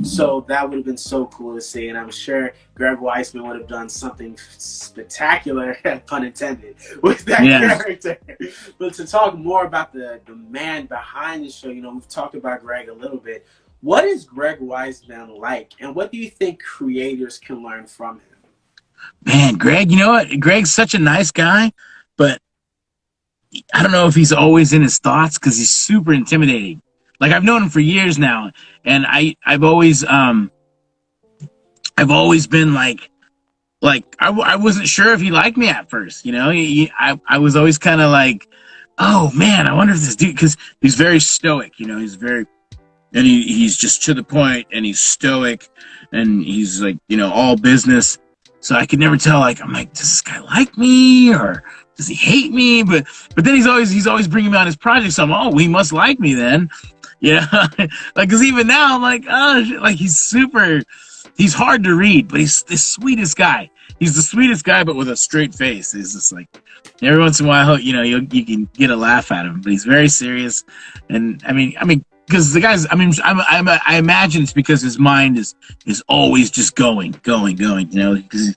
So that would have been so cool to see, and I'm sure Greg Weissman would have done something spectacular, pun intended, with that character. But to talk more about the man behind the show, we've talked about Greg a little bit. What is Greg Weissman like, and what do you think creators can learn from him? Man, Greg, you know what? Greg's such a nice guy, but I don't know if he's always in his thoughts, because he's super intimidating. Like, I've known him for years now, and I've always been like I wasn't sure if he liked me at first. I was always kind of like, oh man, I wonder if this dude, because he's very stoic. He's very, and he's just to the point, and he's stoic, and he's like, all business. So I could never tell. Like, I'm like, does this guy like me, or does he hate me? But then he's always bringing me on his projects. So I'm, oh, he must like me then. Like, because even now I'm like, oh, like he's hard to read, but he's the sweetest guy. He's the sweetest guy, but with a straight face. It's just like, every once in a while, you can get a laugh out of him, but he's very serious. And I mean, because the guy's, I imagine it's because his mind is always just going, because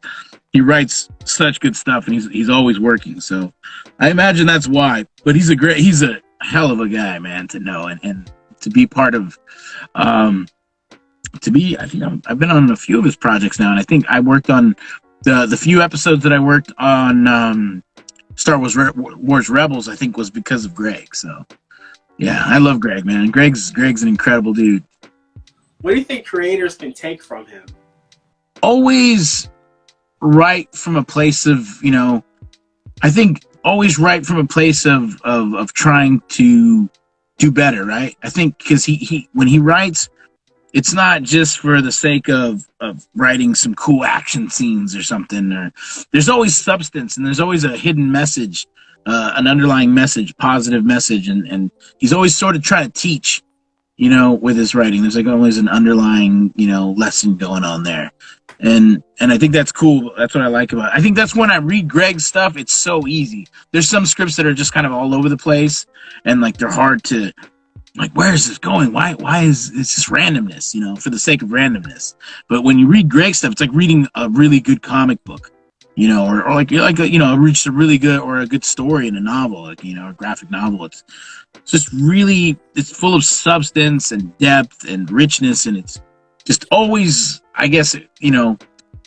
he writes such good stuff, and he's always working. So I imagine that's why. But he's a hell of a guy, man, to know and to be part of. I think I've been on a few of his projects now, and I think I worked on the few episodes that I worked on Star Wars Rebels. I think was because of Greg. So yeah, I love Greg, man. Greg's an incredible dude. What do you think creators can take from him? Always write from a place of, I think always write from a place of trying to do better, right? I think because he when he writes, it's not just for the sake of writing some cool action scenes or something. Or there's always substance and there's always a hidden message, an underlying message, positive message, and he's always sort of trying to teach, with his writing. There's like always an underlying, lesson going on there. And I think that's cool. That's what I like about it. I think that's when I read Greg's stuff, it's so easy. There's some scripts that are just kind of all over the place and like they're hard to, like, where is this going? Why is it's just randomness, for the sake of randomness. But when you read Greg's stuff, it's like reading a really good comic book, or like reach a really good or a good story in a novel, like, a graphic novel. It's just really, it's full of substance and depth and richness, and it's just always, I guess,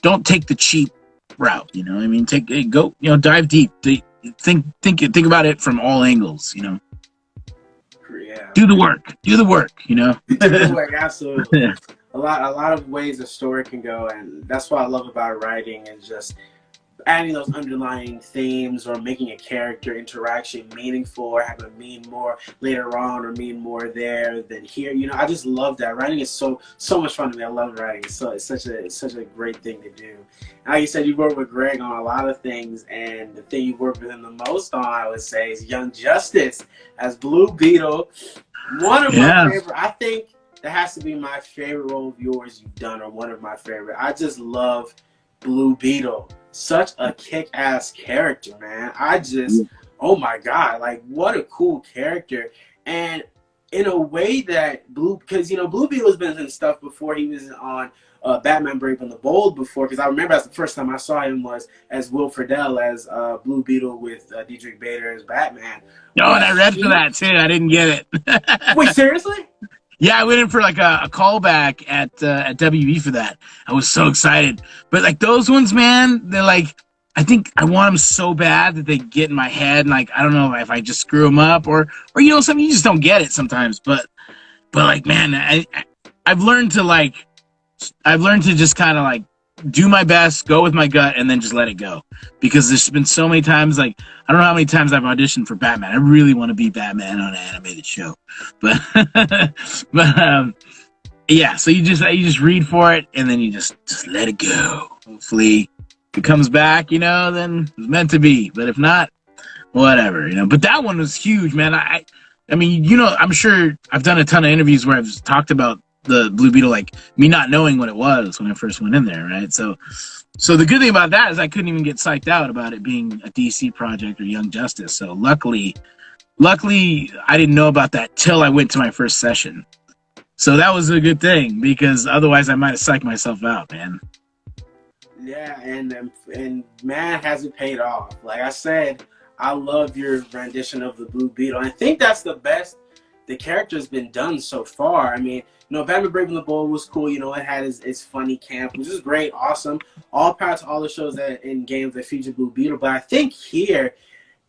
don't take the cheap route. I mean, go, dive deep. Think about it from all angles. Yeah. Do the work. Do the work. Do the work, absolutely. Yeah. A lot of ways a story can go, and that's what I love about writing, is just adding those underlying themes or making a character interaction meaningful or having it mean more later on or mean more there than here. I just love that. Writing is so much fun to me. I love writing. So it's such a great thing to do. And like you said, you work with Greg on a lot of things, and the thing you work with him the most on, I would say, is Young Justice as Blue Beetle. One of my favorite. I think that has to be my favorite role of yours you've done, or one of my favorite. I just love Blue Beetle. Such a kick-ass character, man. Oh my God, like, what a cool character. And in a way that because Blue Beetle's been in stuff before. He was on Batman Brave and the Bold before, because I remember that's the first time I saw him was as Will Friedle as Blue Beetle with Diedrich Bader as Batman. Oh, and I read for that too. I didn't get it. Wait, seriously? Yeah, I went in for like a callback at WB for that. I was so excited. But like those ones, man, they're like, I think I want them so bad that they get in my head. And like, I don't know if I just screw them up or something. You just don't get it sometimes. But like, man, I've learned to just kind of like do my best, go with my gut, and then just let it go. Because there's been so many times, like, I don't know how many times I've auditioned for Batman. I really want to be Batman on an animated show. But yeah, so you just read for it, and then you just let it go. Hopefully if it comes back, then it's meant to be. But if not, whatever, But that one was huge, man. I mean, I'm sure I've done a ton of interviews where I've talked about the Blue Beetle, like me not knowing what it was when I first went in there, right? So the good thing about that is I couldn't even get psyched out about it being a DC project or Young Justice. So luckily I didn't know about that till I went to my first session. So that was a good thing, because otherwise I might have psyched myself out, man. Yeah, and man, has it paid off. Like I said, I love your rendition of the Blue Beetle. I think that's the best the character's been done so far. I mean, Batman Brave and the Bold was cool. It had its funny camp, which is great, awesome. All power to all the shows that in games that feature Blue Beetle. But I think here,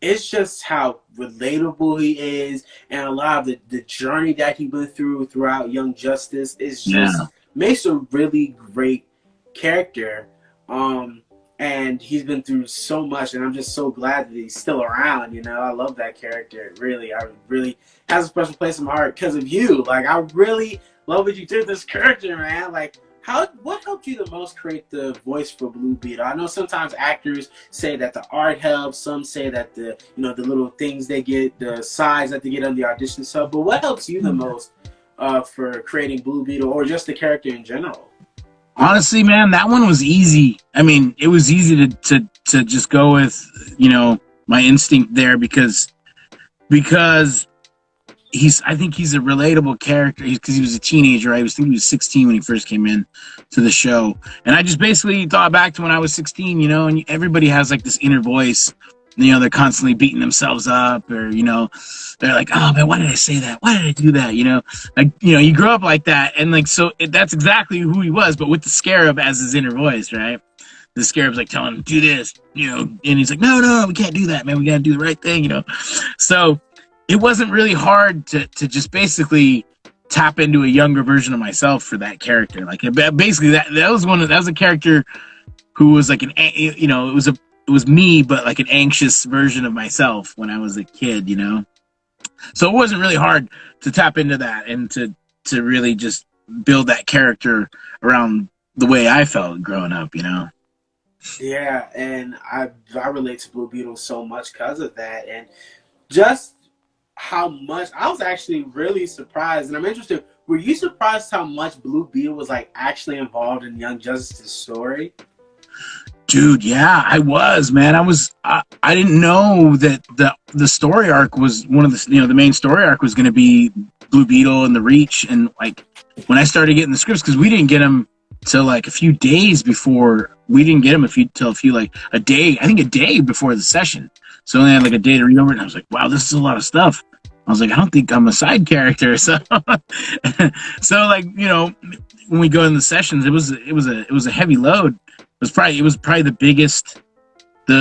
it's just how relatable he is, and a lot of the journey that he went throughout Young Justice is just makes a really great character. And he's been through so much, and I'm just so glad that he's still around. I love that character. I really has a special place in my heart because of you. Like, I really love what you did with this character, man. Like, what helped you the most create the voice for Blue Beetle? I know sometimes actors say that the art helps. Some say that the little things they get, the sides that they get on the audition stuff. But what helps you the most for creating Blue Beetle, or just the character in general? Honestly, man, that one was easy. I mean, it was easy to just go with, my instinct there because I think he's a relatable character because he was a teenager. I think he was 16 when he first came in to the show. And I just basically thought back to when I was 16, and everybody has like this inner voice, they're constantly beating themselves up, or, they're like, oh man, why did I say that? Why did I do that? You grow up like that. And like, so that's exactly who he was, but with the Scarab as his inner voice, right? The Scarab's like telling him, do this, and he's like, no, we can't do that, man. We got to do the right thing, So it wasn't really hard to just basically tap into a younger version of myself for that character. Like, basically that was a character who was like it was me, but like an anxious version of myself when I was a kid, So it wasn't really hard to tap into that and to really just build that character around the way I felt growing up, Yeah, and I relate to Blue Beetle so much because of that, and just how much I was actually really surprised, and I'm interested. Were you surprised how much Blue Beetle was like actually involved in Young Justice's story? Dude, yeah, I was, man. I didn't know that the story arc was one of the the main story arc was going to be Blue Beetle and the Reach, and like when I started getting the scripts, because we didn't get them till like a few days before. We didn't get them a day before the session. So I only had like a day to read over it, and I was like, wow, this is a lot of stuff. I was like, I don't think I'm a side character. So, like, when we go in the sessions, it was a heavy load. It was probably the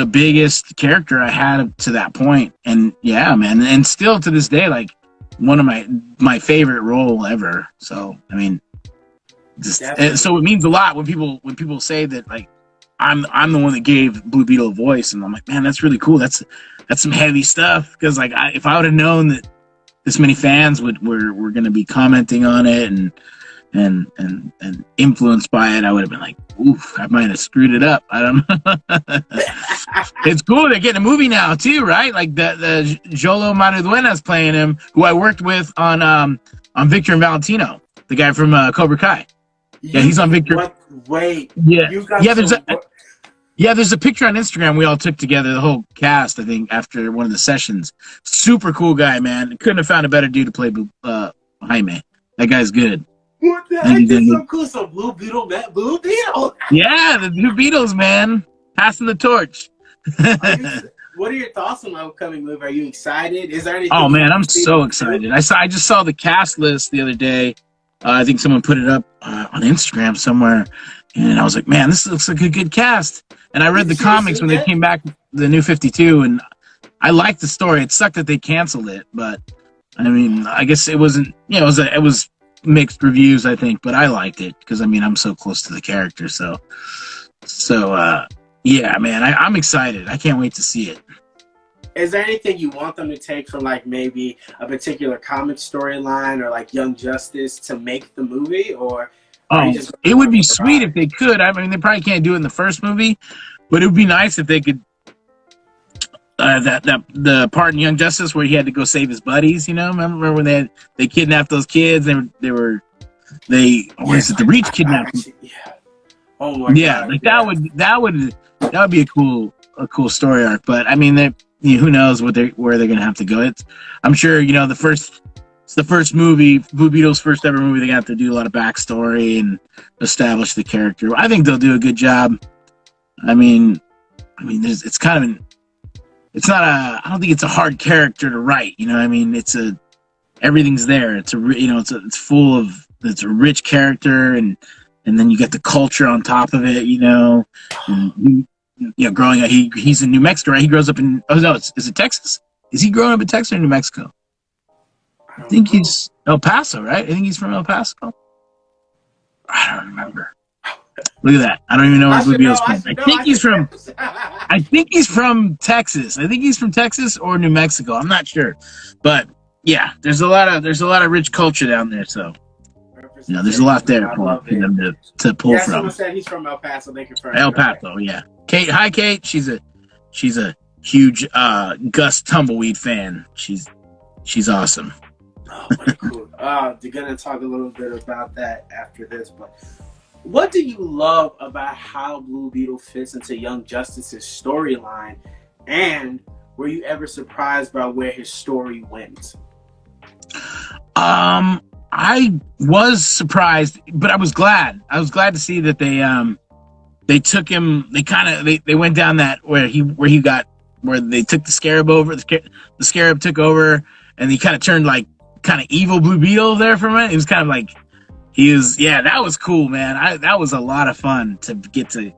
biggest character I had to that point. And yeah, man, and still to this day, like one of my favorite role ever. So, I mean, so it means a lot when people say that, like, I'm the one that gave Blue Beetle a voice, and I'm like, man, that's really cool. That's some heavy stuff, because like if I would have known that this many fans were going to be commenting on it and influenced by it, I would have been like, oof, I might have screwed it up. I don't know. It's cool they're getting a movie now too, right? Like the Xolo Mariduena's playing him, who I worked with on Victor and Valentino, the guy from Cobra Kai. Yeah, he's on Victor. Wait. Yeah, there's a picture on Instagram we all took together, the whole cast, I think, after one of the sessions. Super cool guy, man. Couldn't have found a better dude to play Jaime. That guy's good. What the heck is so cool? So Blue Beetle met Blue Beetle. Yeah, the Blue Beetles, man. Passing the torch. What are your thoughts on the upcoming movie? Are you excited? Is there anything? Oh, man, I'm so excited. I just saw the cast list the other day. I think someone put it up on Instagram somewhere. And I was like, man, this looks like a good cast. And I read the comics when they came back, the New 52, and I liked the story. It sucked that they canceled it, but I mean, I guess it wasn't, it was mixed reviews, I think, but I liked it because, I mean, I'm so close to the character. So yeah, man, I'm excited. I can't wait to see it. Is there anything you want them to take from, like, maybe a particular comic storyline or like Young Justice to make the movie, or? Oh, it would be sweet if they could. I mean, they probably can't do it in the first movie, but it would be nice if they could. The part in Young Justice where he had to go save his buddies. Remember when they kidnapped those kids? The Reach kidnapped them. Yeah. Oh my God. Yeah, like that would be a cool story arc. But I mean, who knows where they're gonna have to go? I'm sure it's the first movie, Blue Beetle's first ever movie. They got to do a lot of backstory and establish the character. I think they'll do a good job. I mean, it's kind of I don't think it's a hard character to write. I mean, everything's there. It's a rich character, and then you get the culture on top of it. And, growing up, he's in New Mexico, right? He grows up in, is it Texas? Is he growing up in Texas or New Mexico? I think he's El Paso, right? I think he's from El Paso. I don't remember. Look at that. I don't even know where Blue Beetle's from. I think he's from Texas. I think he's from Texas or New Mexico. I'm not sure. But yeah, there's a lot of rich culture down there, so there's a lot there for them to pull from. Someone said he's from El Paso. They confirmed. El Paso, yeah. Kate, hi Kate. She's a huge Gust Tumbleweed fan. She's awesome. Oh, what cool. They're gonna talk a little bit about that after this, but what do you love about how Blue Beetle fits into Young Justice's storyline, and were you ever surprised by where his story went? I was surprised, but I was glad. I was glad to see that they took him. They went down that where they took the Scarab over. The Scarab took over, and he kind of turned like kind of evil Blue Beetle there for a minute. It was kind of like that was cool, man. That was a lot of fun to get to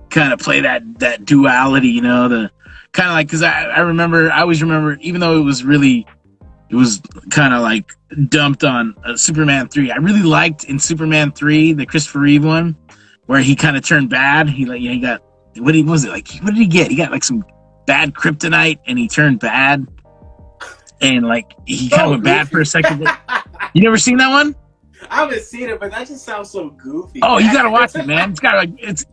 kind of play that duality, the kind of like, because I always remember, even though it was kind of like dumped on Superman 3. I really liked in Superman 3, the Christopher Reeve one, where he kind of turned bad. He got what was it like? What did he get? He got like some bad kryptonite, and he turned bad, and like he kind of went bad for a second. You never seen that one? I haven't seen it, but that just sounds so goofy. Oh, you gotta watch it, man.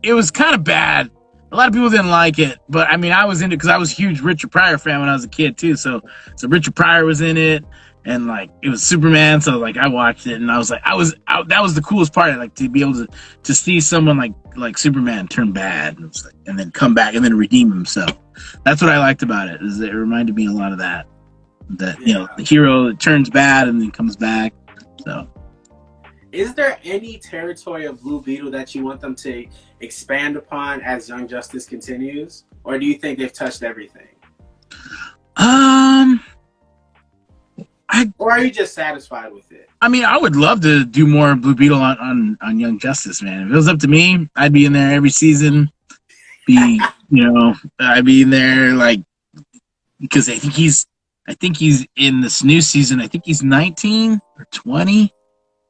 It was kind of bad. A lot of people didn't like it, but I mean, I was into it because I was a huge Richard Pryor fan when I was a kid too. So Richard Pryor was in it, and like it was Superman. So like I watched it, and I was like, that was the coolest part, like to be able to see someone like Superman turn bad, and then come back and then redeem himself. That's what I liked about it. Is it reminded me a lot of that. You know, the hero that turns bad and then comes back. So. Is there any territory of Blue Beetle that you want them to expand upon as Young Justice continues? Or do you think they've touched everything? Or are you just satisfied with it? I mean, I would love to do more Blue Beetle on Young Justice, man. If it was up to me, I'd be in there every season. I'd be in there like because I think he's in this new season. I think he's 19 or 20.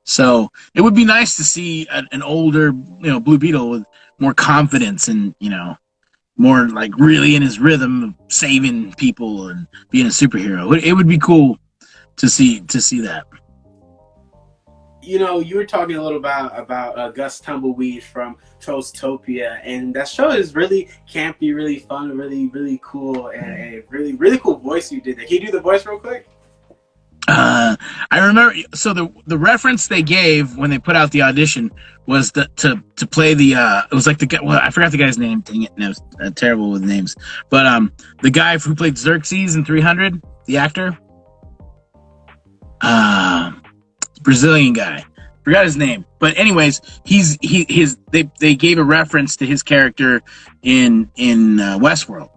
So it would be nice to see an older, Blue Beetle with more confidence and, more like really in his rhythm of saving people and being a superhero. It would be cool to see that. You were talking a little about Gust Tumbleweed from Trollstopia, and that show is really campy, really fun, really, really cool, and a really, really cool voice you did there. Can you do the voice real quick? I remember. So the reference they gave when they put out the audition was to play the. It was like the guy. Well, I forgot the guy's name. Dang it! And I was terrible with names. But the guy who played Xerxes in 300, the actor, Brazilian guy. Forgot his name. But anyways, they gave a reference to his character in Westworld,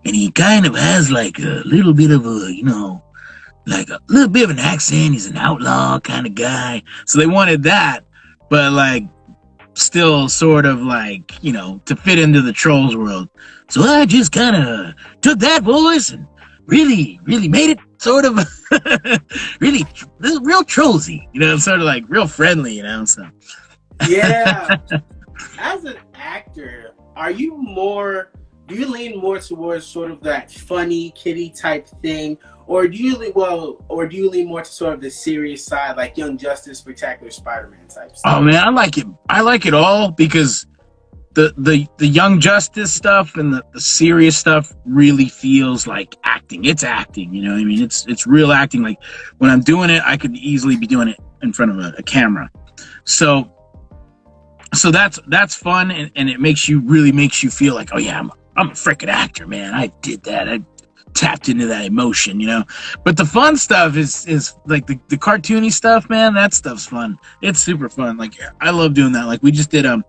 and he kind of has like a little bit of a like a little bit of an accent. He's an outlaw kind of guy. So they wanted that, but like still sort of like, to fit into the Trolls world. So I just kind of took that voice and really, really made it sort of really real Trollsy, sort of like real friendly, so. Yeah. As an actor, do you lean more towards sort of that funny kitty type thing? Or do you lean more to sort of the serious side, like Young Justice, Spectacular Spider-Man type stuff? Oh man, I like it. I like it all because the Young Justice stuff and the serious stuff really feels like acting. It's acting, you know what I mean? It's real acting. Like when I'm doing it, I could easily be doing it in front of a camera. So that's fun, and it makes you feel like, oh yeah, I'm a freaking actor, man. I did that. I tapped into that emotion, But the fun stuff is like the cartoony stuff, man. That stuff's fun. It's super fun. Like I love doing that. Like we just did I'm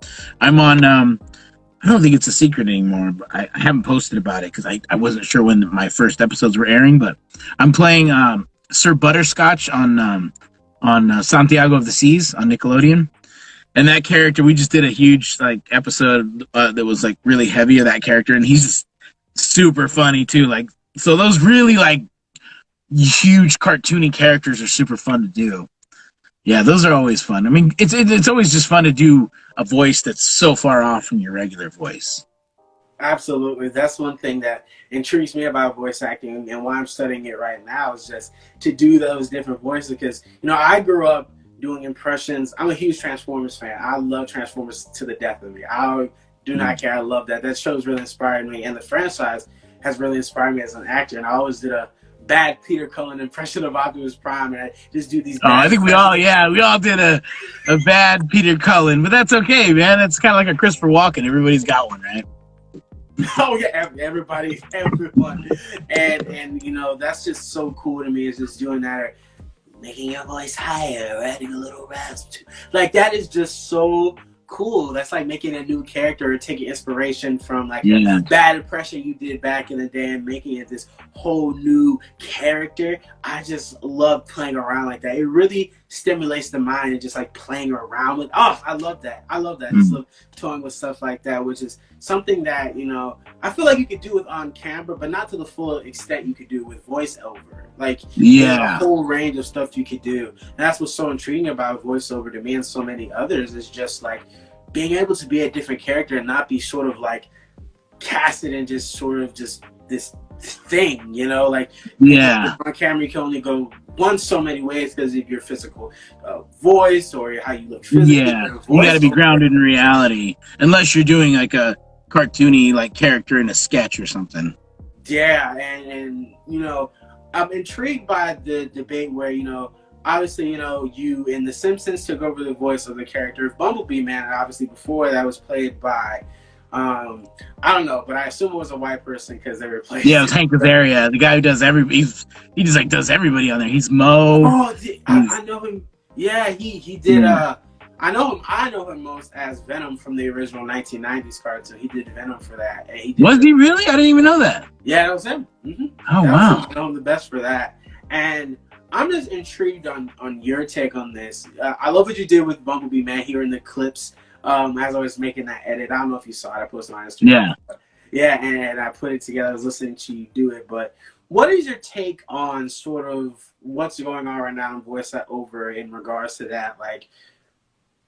on I don't think it's a secret anymore, but I haven't posted about it because I wasn't sure when my first episodes were airing, but I'm playing Sir Butterscotch on Santiago of the Seas on Nickelodeon. And that character, we just did a huge like episode that was like really heavy of that character, and he's just super funny too. Like, so those really like huge cartoony characters are super fun to do. Yeah, those are always fun. I mean, it's always just fun to do a voice that's so far off from your regular voice. Absolutely. That's one thing that intrigues me about voice acting, and why I'm studying it right now is just to do those different voices. Because, I grew up doing impressions. I'm a huge Transformers fan. I love Transformers to the death of me. I do not care. I love that. That show's really inspired me, and the franchise has really inspired me as an actor. And I always did a bad Peter Cullen impression of Optimus Prime, and I just do these. I think we all did a bad Peter Cullen, but that's okay, man. It's kind of like a Christopher Walken. Everybody's got one, right? Oh yeah, everyone, and that's just so cool to me. Is just doing that, or making your voice higher, or adding a little rasp to, like that is just so cool. That's like making a new character, or taking inspiration from like a bad impression you did back in the day and making it this whole new character. I just love playing around like that. It really stimulates the mind, and just like playing around with. Oh, I love that. I just love toying with stuff like that, which is something that I feel like you could do with on camera, but not to the full extent you could do with voiceover. Like there's a whole range of stuff you could do, and that's what's so intriguing about voiceover to me and so many others. Is just like being able to be a different character and not be sort of like casted in just sort of just this thing, you know, like on camera you can only go so many ways because of your physical voice or how you look physically. You got to be grounded in reality unless you're doing like a cartoony like character in a sketch or something. And you know, I'm intrigued by the debate where, you know, obviously, you know, you in The Simpsons took over the voice of the character of Bumblebee Man, and obviously before that was played by I don't know, but I assume it was a white person because they replaced. Yeah, it was Hank Azaria, the guy who does he just like does everybody on there. He's Mo. Oh, I know him. Yeah, he did. I know him most as Venom from the original 1990s cartoon. He did Venom for that. And he really? I didn't even know that. Yeah, that was him. Mm-hmm. Oh, wow. I know him the best for that. And I'm just intrigued on your take on this. I love what you did with Bumblebee Man here in the clips. As I was making that edit, I don't know if you saw it. I posted on Instagram. Yeah, and I put it together. I was listening to you do it. But what is your take on sort of what's going on right now in voiceover in regards to that? Like,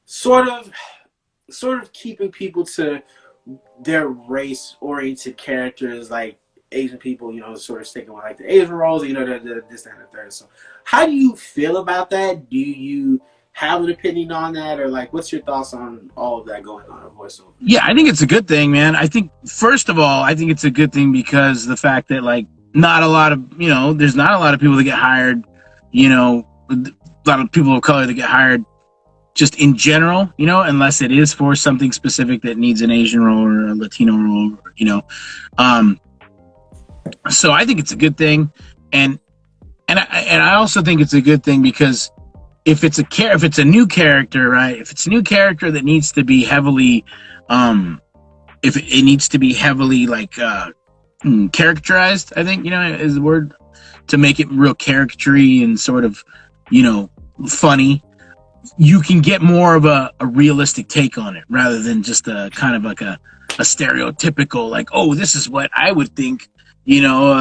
sort of keeping people to their race-oriented characters, like Asian people, you know, sort of sticking with like the Asian roles, you know, this, that, and the third. So, how do you feel about that? Do you have an opinion on that, or like, what's your thoughts on all of that going on in voiceover? Yeah, I think it's a good thing, man. I think first of all, I think it's a good thing because the fact that like not a lot of, you know, there's not a lot of people that get hired, you know, a lot of people of color that get hired just in general, you know, unless it is for something specific that needs an Asian role or a Latino role, you know. So I think it's a good thing, and I also think it's a good thing because if it's a new character, right? If it's a new character that needs to be heavily, if it needs to be heavily like characterized, I think, you know, is the word, to make it real caricature-y and sort of, you know, funny. You can get more of a realistic take on it rather than just a kind of like a stereotypical, like, oh, this is what I would think, you know,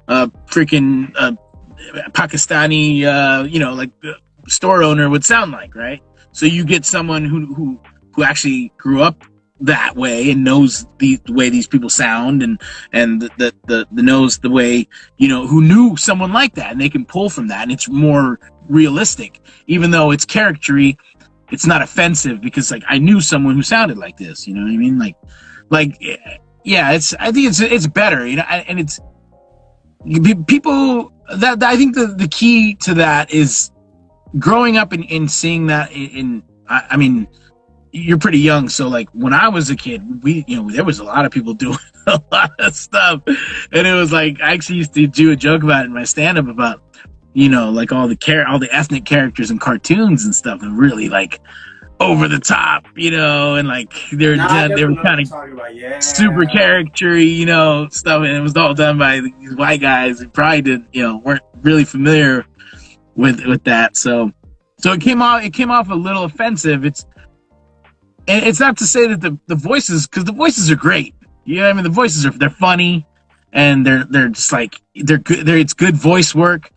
a freaking Pakistani, you know, like store owner would sound like, right? So you get someone who actually grew up that way and knows the way these people sound and the knows the way, you know, who knew someone like that, and they can pull from that, and it's more realistic. Even though it's caricature-y, it's not offensive because like I knew someone who sounded like this, you know what I mean? Like yeah, I think it's better, you know, and it's people that I think the key to that is growing up and seeing that I mean, you're pretty young, so like when I was a kid, there was a lot of people doing a lot of stuff, and it was like I actually used to do a joke about it in my stand-up about, you know, like all the ethnic characters in cartoons and stuff, and really like over the top, you know, and like they were kind of super caricature, you know, stuff, and it was all done by these white guys who probably weren't really familiar with that, so it came off a little offensive. It's not to say that the voices, because the voices are great. You know what I mean? The voices they're funny, and they're just like they're good. It's good voice work.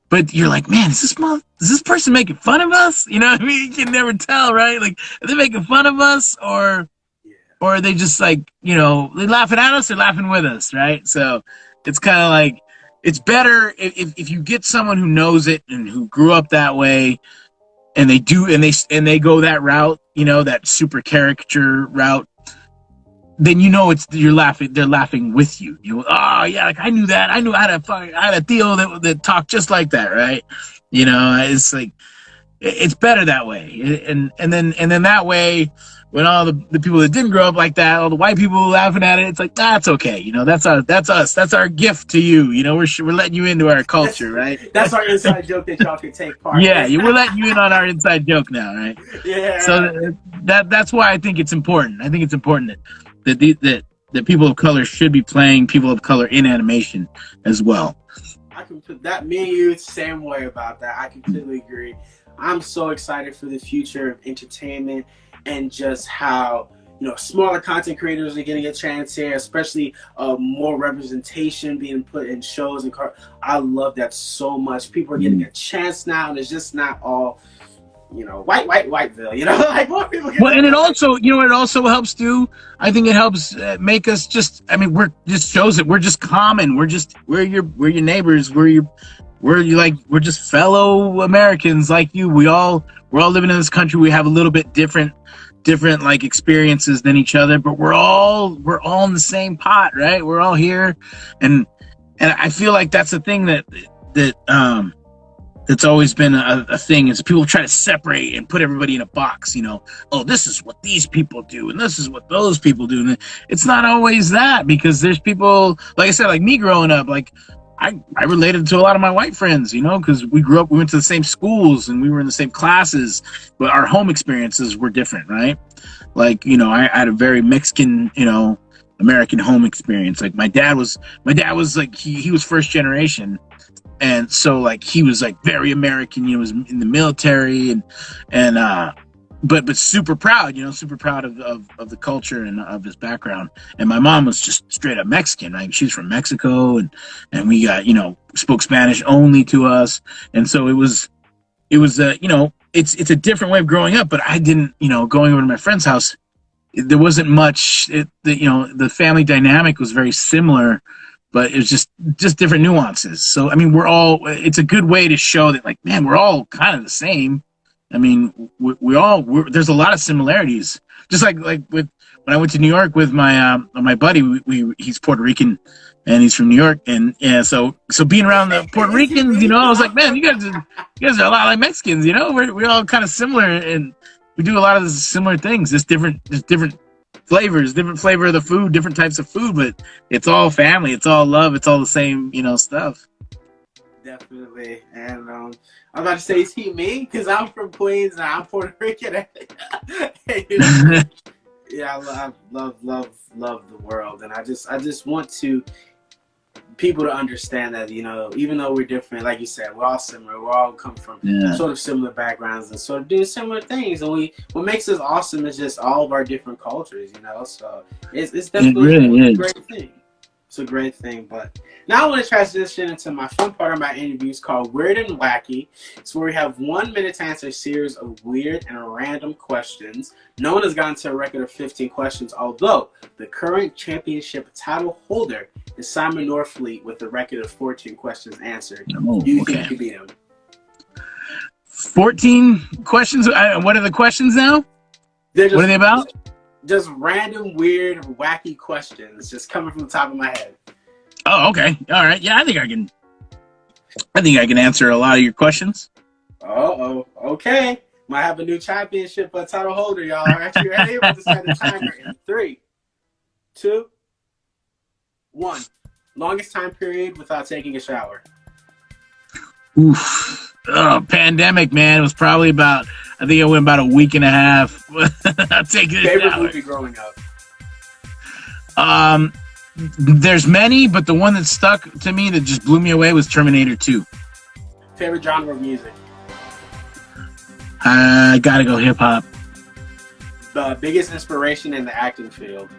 But you're like, man, is this person making fun of us? You know what I mean? You can never tell, right? Like, are they making fun of us, or are they just like, you know, they laughing at us or laughing with us, right? So it's kind of like, it's better if you get someone who knows it and who grew up that way, and they go that route, you know, that super caricature route, then you know they're laughing with you. You know, oh yeah, like I knew that. I had a Theo that talked just like that, right? You know, it's like it's better that way. And then that way, when all the people that didn't grow up like that, all the white people laughing at it, it's like that's okay. You know, that's us. That's our gift to you. You know, we're letting you into our culture, right? That's our inside joke that y'all can take part. Yeah, we're letting you in on our inside joke now, right? Yeah. So that's why I think it's important. I think it's important that people of color should be playing people of color in animation as well. I can put that. Me and you, same way about that. I completely agree. I'm so excited for the future of entertainment and just how, you know, smaller content creators are getting a chance here, especially more representation being put in shows and I love that so much. People are getting a chance now, and it's just not all Whiteville, like more people get Well, to and it know. also, it also helps too. I think it helps make us just. I mean, we're just shows that we're just common. We're your neighbors. We're just fellow Americans like you. We're all living in this country. We have a little bit different like experiences than each other, but we're all in the same pot, right? We're all here, and I feel like that's the thing that's always been a thing is people try to separate and put everybody in a box. Oh, this is what these people do, and this is what those people do, and it's not always that, because there's people, like I said, like me growing up, like I related to a lot of my white friends, because we went to the same schools and we were in the same classes, but our home experiences were different, right? Like, I had a very Mexican, American home experience. Like my dad was like, he was first generation. And so like, he was like very American, was in the military but super proud, super proud of the culture and of his background. And my mom was just straight up Mexican, right? She's from Mexico, and we got, spoke Spanish only to us. And so it was it's a different way of growing up, but I didn't, going over to my friend's house, there wasn't much, the family dynamic was very similar, but it was just different nuances. So, I mean, it's a good way to show that, like, man, we're all kind of the same. I mean, there's a lot of similarities. Just like with when I went to New York with my buddy, he's Puerto Rican and he's from New York, and yeah, so being around the Puerto Ricans, I was like, man, you guys are a lot like Mexicans, we're all kind of similar, and we do a lot of similar things. There's different flavors, different flavor of the food, different types of food, but it's all family, it's all love, it's all the same, stuff. Definitely. And I'm about to say, is he me? Because I'm from Queens and I'm Puerto Rican. Yeah, I love the world, and I just want people to understand that, even though we're different, like you said, we're all similar. We're all come from sort of similar backgrounds and sort of doing similar things. And what makes us awesome is just all of our different cultures, So it's definitely a great thing. It's a great thing. But now I want to transition into my fun part of my interviews called Weird and Wacky. It's where we have 1 minute to answer a series of weird and random questions. No one has gotten to a record of 15 questions, although the current championship title holder is Simon Norfleet with a record of 14 questions answered. Do you think you can beat him? 14 questions? What are the questions now? What are they about? Just random, weird, wacky questions just coming from the top of my head. Oh, okay. All right. Yeah, I think I can answer a lot of your questions. Okay. Might have a new championship title holder, y'all. Are you ready? We'll set the timer in 3, 2, 1. Longest time period without taking a shower. Oof. Oh, pandemic, man. It was probably about, I think I went about a week and a half. Taking a Favorite shower. movie growing up? There's many, but the one that stuck to me that just blew me away was Terminator 2. Favorite genre of music? I gotta go hip hop. The biggest inspiration in the acting field?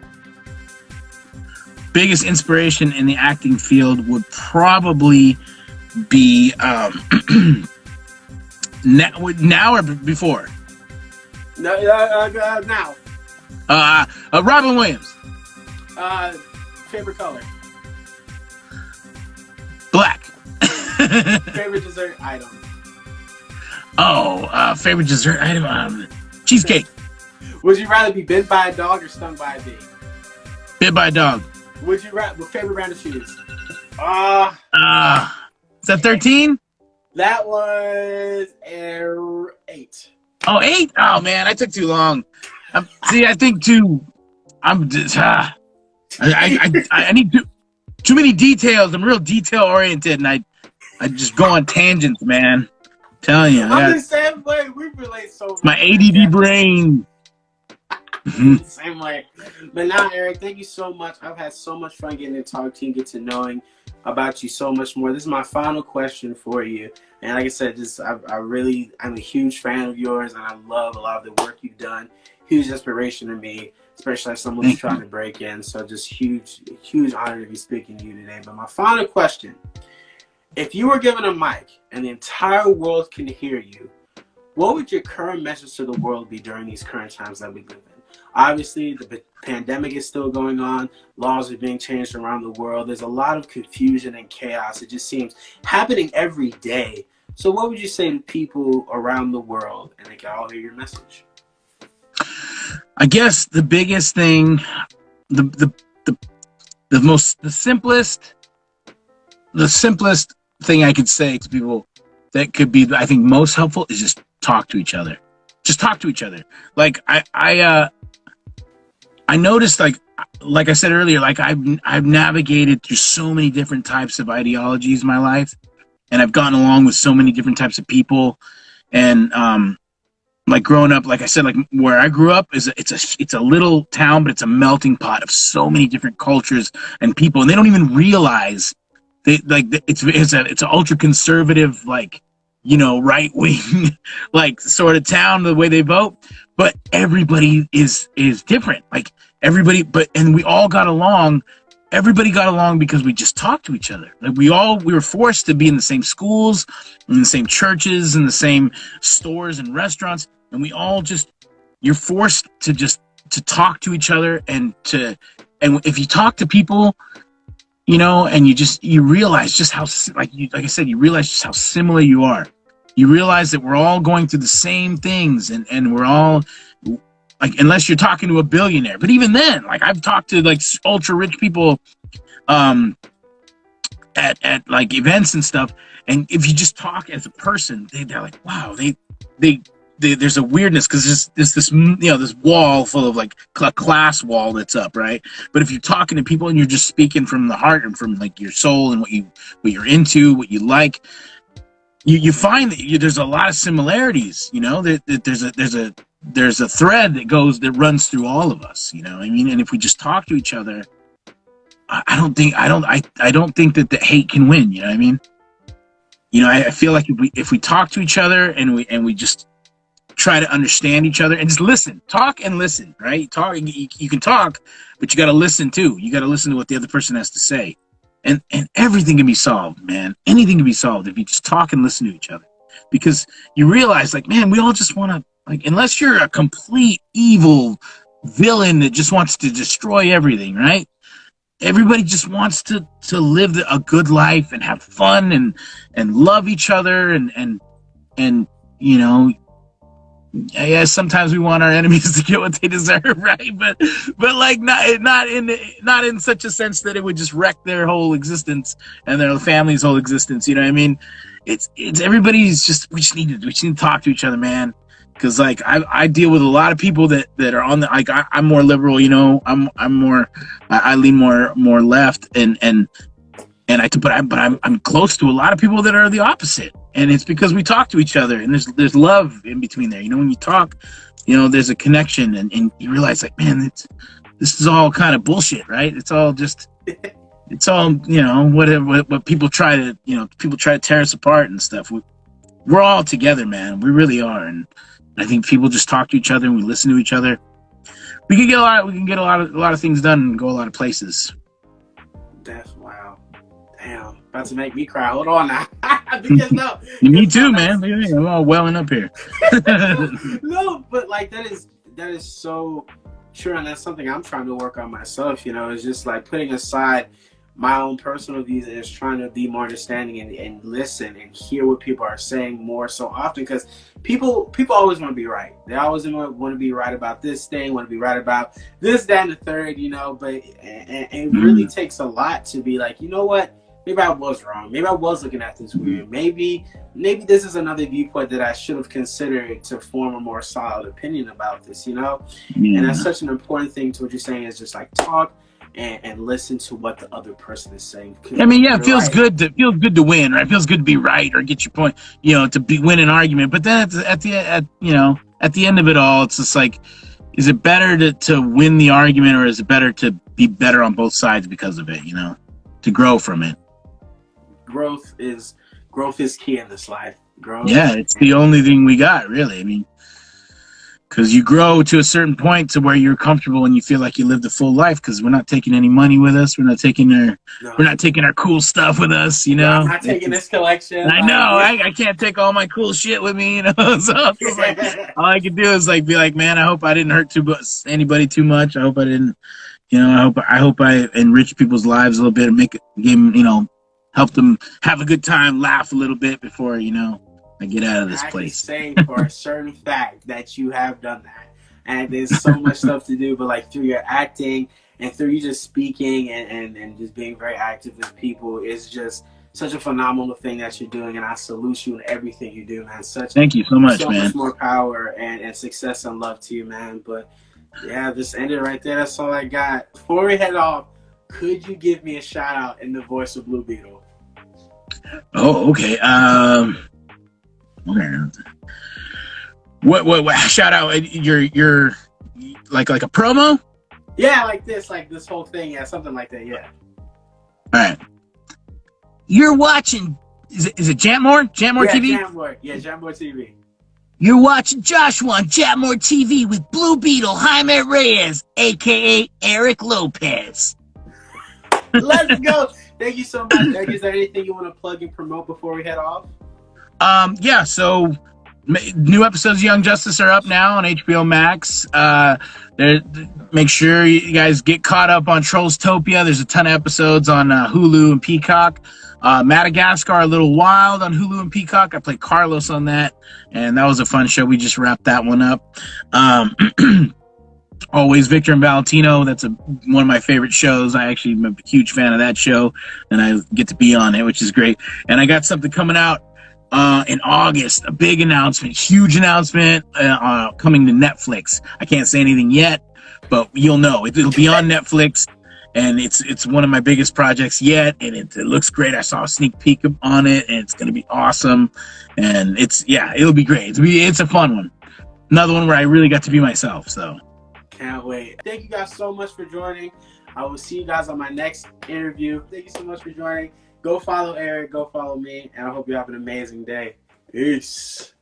Biggest inspiration in the acting field would probably be now or before? Now. Robin Williams. Favorite color? Black. Favorite dessert item? Favorite dessert item? Cheesecake. Would you rather be bit by a dog or stung by a bee? Bit by a dog. Would you rather? Favorite brand of shoes? Is that 13? That was 8. Oh, 8? Oh man, I took too long. I think too. I'm just. I need too many details. I'm real detail oriented, and I just go on tangents, man. I'm telling you. I'm the same way. We relate so much. My ADD brain. Same way. But now, Eric, thank you so much. I've had so much fun getting to talk to you, get to knowing about you so much more. This is my final question for you. And like I said, I'm a huge fan of yours, and I love a lot of the work you've done. Huge inspiration to me, especially as someone who's trying to break in. So just huge honor to be speaking to you today. But my final question, if you were given a mic and the entire world can hear you, what would your current message to the world be during these current times that we live in? Obviously, the pandemic is still going on. Laws are being changed around the world. There's a lot of confusion and chaos. It just seems happening every day. So what would you say to people around the world, and they can all hear your message? I guess the biggest thing, the simplest thing I could say to people that could be, I think, most helpful is just talk to each other. Just talk to each other. Like I noticed, like I said earlier, like I've navigated through so many different types of ideologies in my life, and I've gotten along with so many different types of people, and like growing up, like I said, like where I grew up it's a little town, but it's a melting pot of so many different cultures and people, and they don't even realize it's an ultra conservative, like, you know, right wing like sort of town, the way they vote, but everybody is different. Like everybody, and we all got along. Everybody got along because we just talked to each other. Like we were forced to be in the same schools, in the same churches, in the same stores and restaurants, and we all you're forced to talk to each other, and if you talk to people, you know, and you realize just how, like I said, you realize just how similar you are. You realize that we're all going through the same things, and we're all, like, unless you're talking to a billionaire. But even then, like I've talked to like ultra rich people at like events and stuff, and if you just talk as a person, they're like, wow, there's a weirdness, because there's this, you know, this wall full of like class wall that's up, right? But if you're talking to people and you're just speaking from the heart and from like your soul and what you're into, what you like, you find that there's a lot of similarities. You know, that there's a thread that runs through all of us. You know what I mean? And if we just talk to each other, I don't think that the hate can win. You know what I mean? You know, I feel like if we talk to each other and we just try to understand each other and just listen, talk and listen, right? You can talk, but you got to listen too. You got to listen to what the other person has to say, and everything can be solved, man. Anything can be solved if you just talk and listen to each other, because you realize, like, man, we all just want to, like, unless you're a complete evil villain that just wants to destroy everything, right? Everybody just wants to live a good life and have fun and love each other and you know, yeah, sometimes we want our enemies to get what they deserve, right? But like not in such a sense that it would just wreck their whole existence and their family's whole existence. You know what I mean? It's everybody's just, we just need to talk to each other, man. Because like I deal with a lot of people that are on the, like, I'm more liberal, you know, I lean more left but I'm close to a lot of people that are the opposite, and it's because we talk to each other, and there's love in between there. You know, when you talk, you know, there's a connection, and you realize, like, man, this is all kind of bullshit, right? It's all, you know, what people try to tear us apart and stuff. We're all together, man. We really are, and I think people just talk to each other and we listen to each other. We can get a lot of things done and go a lot of places. That's wow. Damn, about to make me cry. Hold on now. Because no. Me too, man. I'm all welling up here. No, but like that is so true, and that's something I'm trying to work on myself. You know, it's just like putting aside my own personal views and just trying to be more understanding and listen and hear what people are saying more so often, because people always want to be right. They always want to be right about this thing, want to be right about this, that, and the third, you know, but it really takes a lot to be like, you know what, maybe I was wrong. Maybe I was looking at this weird. Maybe this is another viewpoint that I should have considered to form a more solid opinion about this, you know? Yeah. And that's such an important thing to what you're saying, is just like talk and listen to what the other person is saying. I mean, yeah, it feels good to win, right? It feels good to be right or get your point, you know, win an argument. But then at the end of it all, it's just like, is it better to win the argument, or is it better to be better on both sides because of it, you know, to grow from it? Growth is key in this life. Growth. Yeah, it's the only thing we got, really. I mean, because you grow to a certain point to where you're comfortable and you feel like you lived a full life, because we're not taking any money with us. We're not taking our cool stuff with us, you No, I'm know. not taking this collection. I know I can't take all my cool shit with me, you know. So it's like all I can do is like be like, man, I hope I didn't hurt anybody too much. I hope I didn't, you know. I hope I enrich people's lives a little bit and help them have a good time, laugh a little bit before, you know, I get out of this place. I can say for a certain fact that you have done that. And there's so much stuff to do, but like through your acting and through you just speaking and just being very active with people, it's just such a phenomenal thing that you're doing. And I salute you in everything you do, man. Thank you so much, man. So much more power and success and love to you, man. But yeah, just end it right there. That's all I got. Before we head off, could you give me a shout out in the voice of Blue Beetle? Oh, okay. Okay. What shout out your like a promo? Yeah, like this whole thing, yeah, something like that, yeah. All right. You're watching, is it Jantmor? Jantmor TV? Jantmor TV. You're watching Joshua on Jantmor TV with Blue Beetle, Jaime Reyes, aka Eric Lopez. Let's go. Thank you so much. Is there anything you want to plug and promote before we head off? Yeah, so new episodes of Young Justice are up now on HBO Max. Make sure you guys get caught up on Trollstopia. There's a ton of episodes on Hulu and Peacock. Madagascar, A Little Wild on Hulu and Peacock. I played Carlos on that, and that was a fun show. We just wrapped that one up. Always Victor and Valentino. That's one of my favorite shows. I actually am a huge fan of that show, and I get to be on it, which is great. And I got something coming out in August, a big announcement, huge announcement coming to Netflix. I can't say anything yet, but you'll know. It'll be on Netflix, and it's one of my biggest projects yet, and it looks great. I saw a sneak peek on it, and it's going to be awesome. And it'll be great. It's a fun one. Another one where I really got to be myself, so. Can't wait. Thank you guys so much for joining. I will see you guys on my next interview. Thank you so much for joining. Go follow Eric, go follow me, and I hope you have an amazing day. Peace.